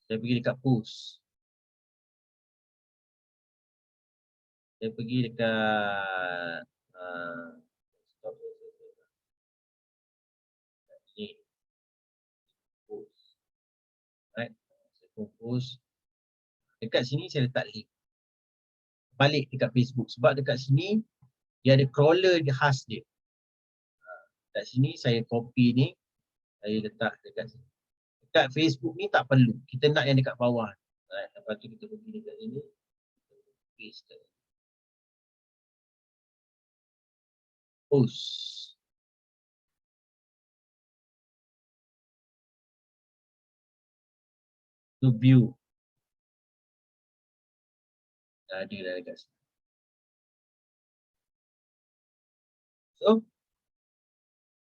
Saya pergi dekat post. Saya pergi dekat ni. Post. Right. Saya post. Dekat sini saya letak link. Balik dekat Facebook. Sebab dekat sini dia ada crawler khas dia. Dekat sini saya copy ni. Saya letak dekat sini. Dekat Facebook ni tak perlu. Kita nak yang dekat bawah. Right. Lepas tu kita pergi dekat sini. Paste. Post. To view. Ada dah dekat sini. So,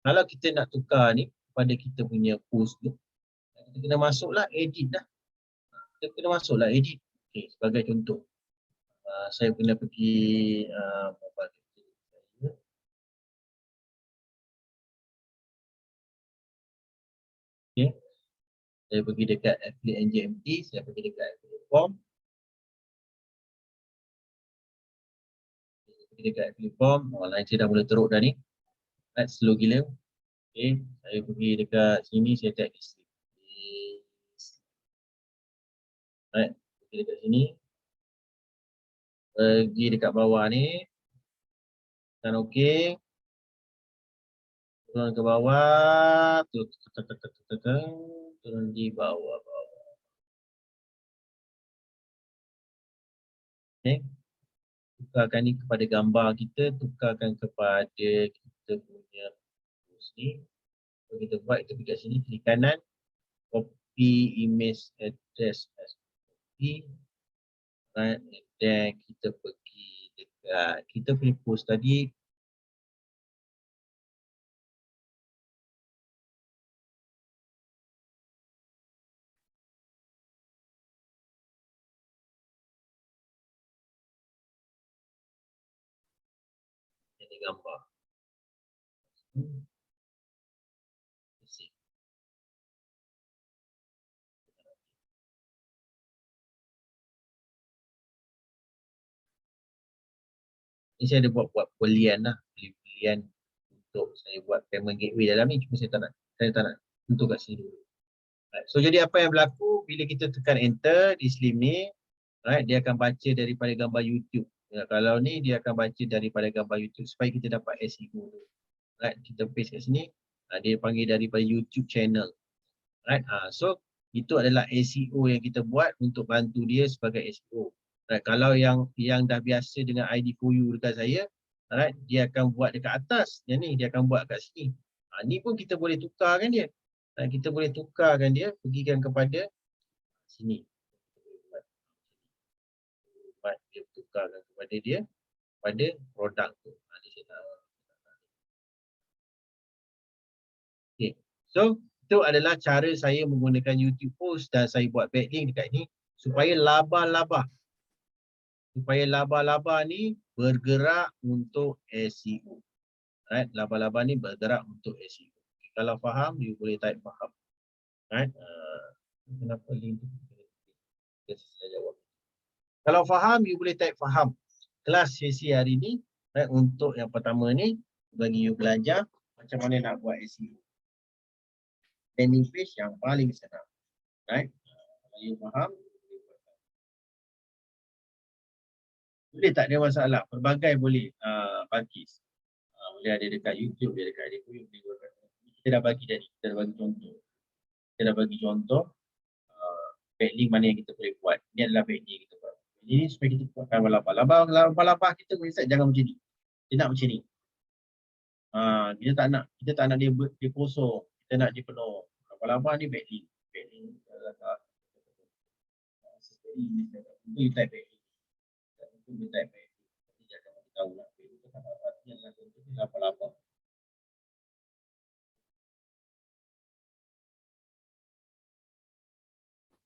kalau kita nak tukar ni pada kita punya post tu, kita kena masuklah edit dah. Kita kena masuklah edit. Okay, sebagai contoh. Saya kena pergi mobile saya. Okay. Saya pergi dekat affiliate NJMT, saya pergi dekat affiliate form. Saya pergi dekat affiliate form, line saya dah mula teruk dah ni. Right, slow gila. Okay, saya pergi dekat sini, saya tag list. Right, pergi dekat sini. Pergi dekat bawah ni. Dan okey. Turun ke bawah. Turun di bawah. Okay. Tukarkan ni kepada gambar kita. Tukarkan kepada kita punya post ni. So, kita buat, kita pergi kat sini. Klik kanan. Copy image address as copy. Right. Dan kita pergi dekat kita punya post tadi. Ini gambar. Ni saya ada buat pilihan lah. Pilihan untuk saya buat payment gateway dalam ni. Cuma saya tak nak untuk kat sini dulu. Right. So jadi apa yang berlaku bila kita tekan enter di Slim ni, right, dia akan baca daripada gambar YouTube. Ya, kalau ni dia akan baca daripada gambar YouTube supaya kita dapat SEO. Right, kita paste kat sini. Dia panggil daripada YouTube channel. Right. So itu adalah SEO yang kita buat untuk bantu dia sebagai SEO. Right. Kalau yang dah biasa dengan ID for you dekat saya, right, dia akan buat dekat atas. Yang ni dia akan buat kat sini. Ni pun kita boleh tukarkan dia. Kita boleh tukarkan dia, pergikan kepada sini. Dia tukarkan kepada dia pada produk tu. Okay. So itu adalah cara saya menggunakan YouTube post dan saya buat backlink dekat ni supaya laba-laba ni bergerak untuk SEO. Right? Laba-laba ni bergerak untuk SEO. Okay, kalau faham, you boleh type faham. Right? Kenapa link tu? Kita sudah jawab. Kalau faham, you boleh type faham. Kelas sesi hari ni, right, untuk yang pertama ni, bagi you belajar macam mana nak buat SEO. Landing page yang paling senang. Right? Kalau you faham, boleh tak, ada masalah. Pelbagai boleh pakis. Boleh ada dekat YouTube, dia dekat Adik Kuyuk. Kita dah bagi tadi, kita dah bagi contoh. Kita dah bagi contoh backlink mana yang kita boleh buat. Ini adalah backlink yang kita buat. Ini supaya kita buatkan labah-labah kita website jangan macam ni. Dia nak macam ni. Kita tak nak dia kosong. Kita nak dia penuh. Labah-labah ni backlink. Backlink itu you type backlink. Itu you type backlink. Nanti dia akan tahu lah. Ini adalah contoh labah-labah.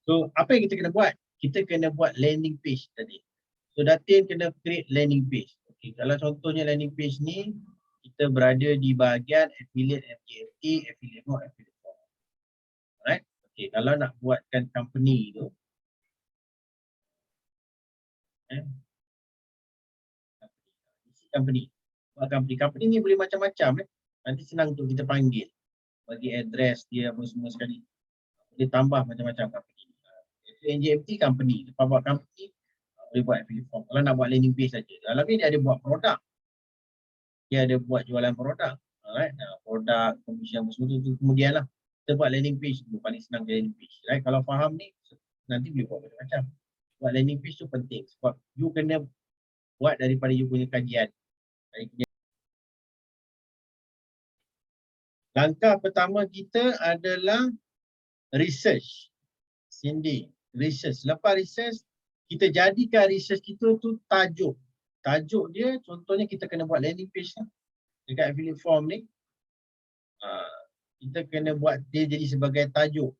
So, apa yang kita kena buat? Kita kena buat landing page tadi. So, Datin kena create landing page. Okay, kalau contohnya landing page ni, kita berada di bahagian affiliate MGFT, affiliate mode, affiliate form. Alright? Okay, kalau nak buatkan company tu, company. Buat company ni boleh macam-macam. Nanti senang untuk kita panggil. Bagi address dia apa semua sekali. Boleh tambah macam-macam company. NGFT company, lepas buat company boleh buat affiliate form. Kalau nak buat landing page saja. Dalam ni dia ada buat produk. Dia ada buat jualan produk. Alright, produk, komisi apa semua tu kemudian lah. Kita buat landing page tu paling senang landing page. Right? Kalau faham ni nanti boleh buat macam-macam. Buat landing page tu penting sebab you kena buat daripada you punya kajian. Langkah pertama kita adalah research. Cindy, research. Lepas research, kita jadikan research kita tu tajuk. Tajuk dia contohnya kita kena buat landing page lah. Dekat affiliate form ni. Kita kena buat dia jadi sebagai tajuk.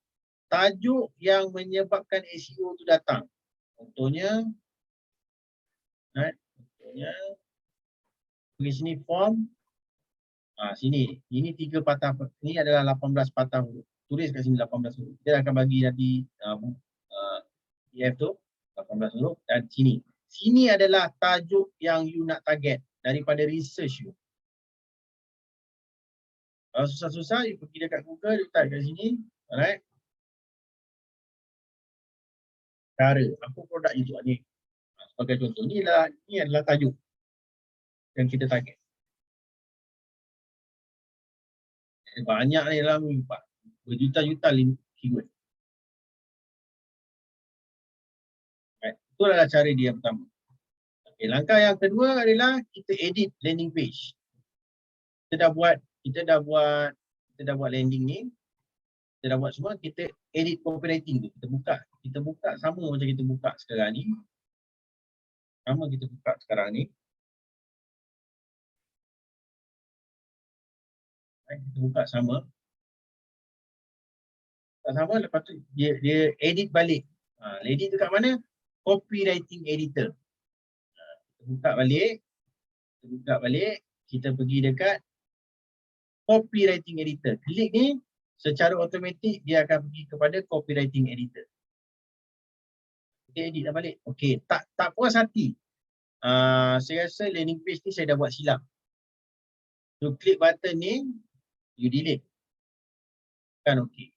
Tajuk yang menyebabkan SEO tu datang. Contohnya, pergi sini form. Sini. Ini 3 patah. Ini adalah 18 patah huruf. Tulis kat sini 18 huruf. Dia akan bagi nanti PDF tu 18 huruf dan sini. Sini adalah tajuk yang you nak target daripada research you. Kalau susah-susah, you pergi dekat Google, you type kat sini. Alright. Cara, apa produk you buat ni? Sebagai contoh, ni adalah tajuk yang kita target. Banyak ni dalam berjuta-juta keyword. Right. Itu adalah cara dia yang pertama. Okay, langkah yang kedua adalah kita edit landing page. Kita dah buat landing ni. Kita dah buat semua, kita edit copywriting tu. Kita buka sama macam kita buka sekarang ni. Sama kita buka sekarang ni. Kita buka sama. Lepas tu dia edit balik. Edit tu kat mana? Copywriting editor. Kita buka balik, kita pergi dekat copywriting editor. Klik ni secara automatik dia akan pergi kepada copywriting editor. Kita edit dah balik. Okey, tak puas hati. Saya rasa landing page ni saya dah buat silap. So klik button ni, you delete. Kan okey.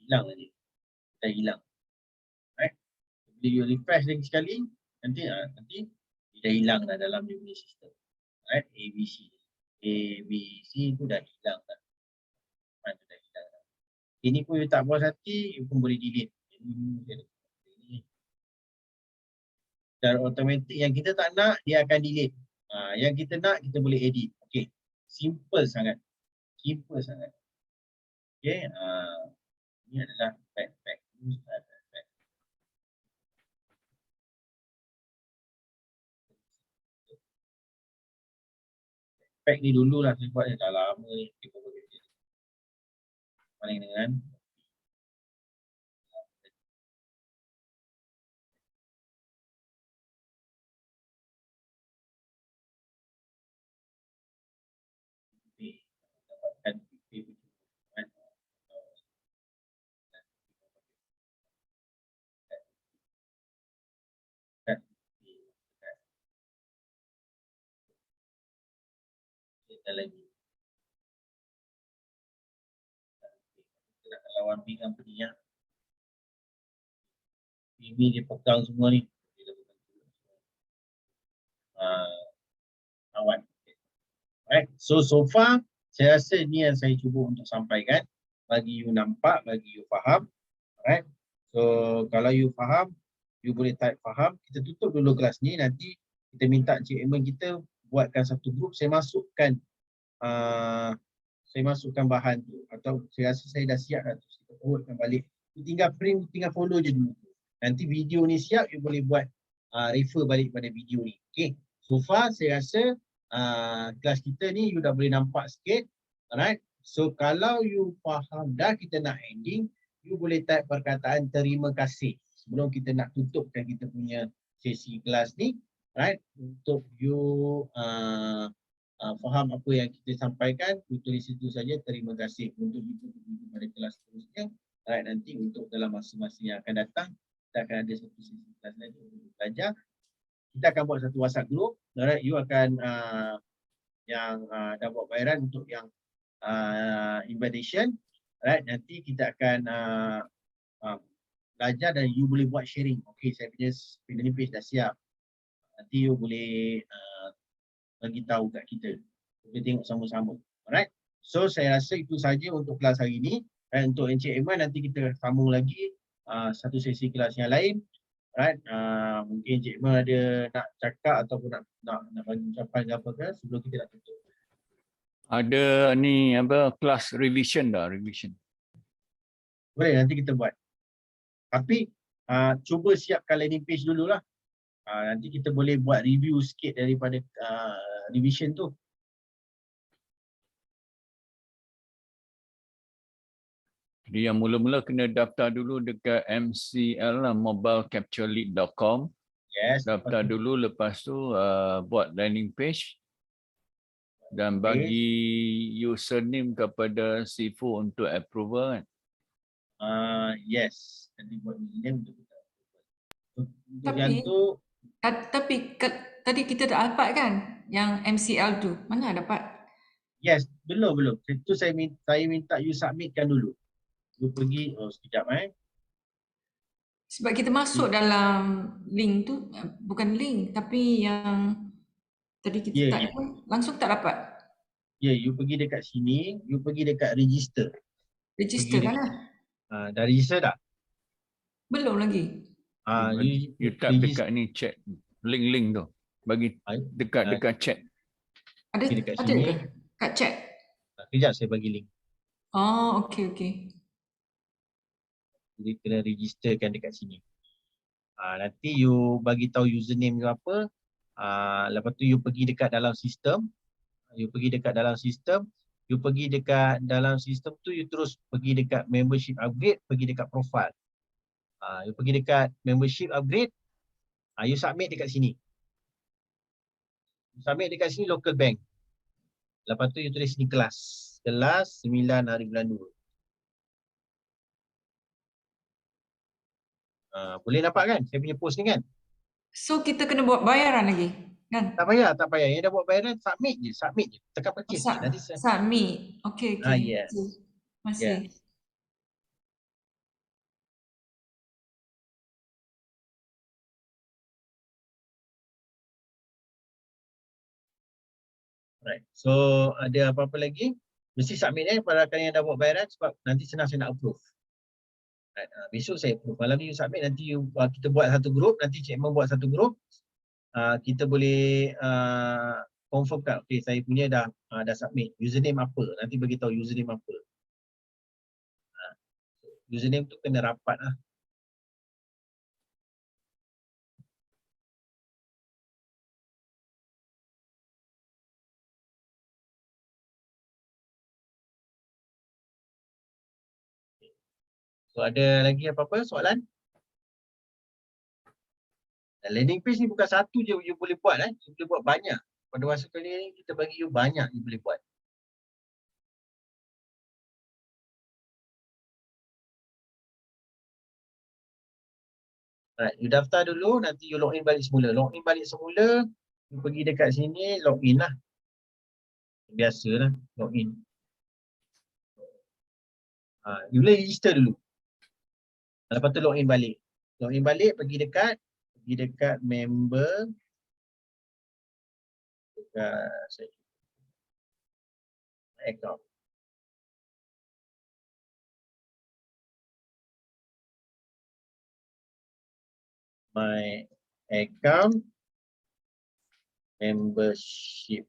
Hilang tadi. Dah hilang. Right? Bila you refresh lagi sekali, nanti dah hilang dah dalam dia punya sistem. Right? ABC tu dah hilang dah. Dah hilang dah. Ini pun you tak puas hati, you pun boleh delete. Secara automatik yang kita tak nak, dia akan delete. Yang kita nak, kita boleh edit. Okey. Simple sangat. Okey. Ini adalah back. Pack ni dululah saya buat, dah lama ni. Paling dengan dapatkan Kita lagi. Kita nak lawan big company ya. Ini dia pegang semua ni. Awal. Alright. So far saya rasa ni yang saya cuba untuk sampaikan bagi you nampak, bagi you faham. Alright. So kalau you faham, you boleh type faham. Kita tutup dulu kelas ni, nanti kita minta Cik Eman kita buatkan satu grup, saya masukkan bahan tu, atau saya rasa saya dah siap dah tu, kita forwardkan balik. You tinggal print, tinggal follow je dulu. Nanti video ni siap, you boleh buat refer balik pada video ni. Okay. So far saya rasa kelas kita ni you dah boleh nampak sikit. Alright. So kalau you faham dah kita nak ending, you boleh type perkataan terima kasih sebelum kita nak tutupkan kita punya sesi kelas ni. Right. Untuk you faham apa yang kita sampaikan, you tulis itu saja terima kasih. Untuk itu pada kelas seterusnya. Right. Nanti untuk dalam masa-masa yang akan datang, kita akan ada satu sesi kelas lagi untuk belajar. Kita akan buat satu WhatsApp group. Alright, you akan yang dah buat bayaran untuk yang invitation. Alright, nanti kita akan belajar dan you boleh buat sharing. Okay, saya punya landing page dah siap. Nanti you boleh bagi tahu kat kita. Kita tengok sama-sama. Alright. So saya rasa itu saja untuk kelas hari ini. Dan untuk Encik Eman nanti kita sambung lagi satu sesi kelas yang lain. Alright. Mungkin Encik Eman ada nak cakap ataupun nak bagi ucapan apa ke sebelum kita nak tutup. Ada ni apa kelas revision dah, revision. Boleh nanti kita buat. Tapi cuba siapkan landing page dululah. Nanti kita boleh buat review sikit daripada revision tu. Jadi yang mula-mula kena daftar dulu dekat MCL lah, mobilecapturelead.com. Yes. Daftar dulu, lepas tu buat landing page dan bagi username kepada Sifu untuk approval kan. Yes. Nanti buat username untuk kita. Untuk Tapi yang tu tadi kita dah dapat kan yang MCL tu. Mana dapat? yes, belum. Itu saya minta you submitkan dulu. You pergi sekejap Sebab kita masuk dalam link tu, bukan link tapi yang tadi kita type pun langsung tak dapat. You pergi dekat sini, you pergi dekat register. Register Pergi mana? Dah register tak? Belum lagi. You type dekat ni chat link tu. Bagi dekat chat. Ada Pergi dekat ada sini. ke? Kat chat. Kejap saya bagi link. Oh, okey. Jadi kena registerkan dekat sini. Nanti you bagi tahu username you apa. Lepas tu you pergi dekat dalam sistem. You pergi dekat dalam sistem. You pergi dekat dalam sistem tu, you terus pergi dekat membership upgrade, pergi dekat profile. You pergi dekat membership upgrade. You submit dekat sini. You submit dekat sini local bank. Lepas tu you tulis sini kelas. Kelas 9 hari bulan 2. Boleh dapat kan? Saya punya post ni kan? So kita kena buat bayaran lagi kan? Tak payah. Yang dah buat bayaran, submit je. Tekan purchase. Nanti Submit. Okey. Yes. Masih. Yes. Right. So ada apa-apa lagi? Mesti submit pada rakan yang dah buat bayaran sebab nanti senang saya nak approve. Right. Besok saya approve. Malam ni you submit, nanti kita buat satu group, nanti Cik Eman buat satu group. Kita boleh confirmkan, okay, saya punya dah submit. Username apa? Nanti bagi tahu username apa. Username tu kena rapat lah. So ada lagi apa-apa soalan? Landing page ni bukan satu je you boleh buat. You boleh buat banyak. Pada masa kali ni kita bagi you banyak you boleh buat. Alright, you daftar dulu, nanti you login balik semula. You pergi dekat sini, login lah. Biasalah login. You boleh register dulu. Lepas tu login balik. Login balik pergi dekat member. Dekat account. My account membership.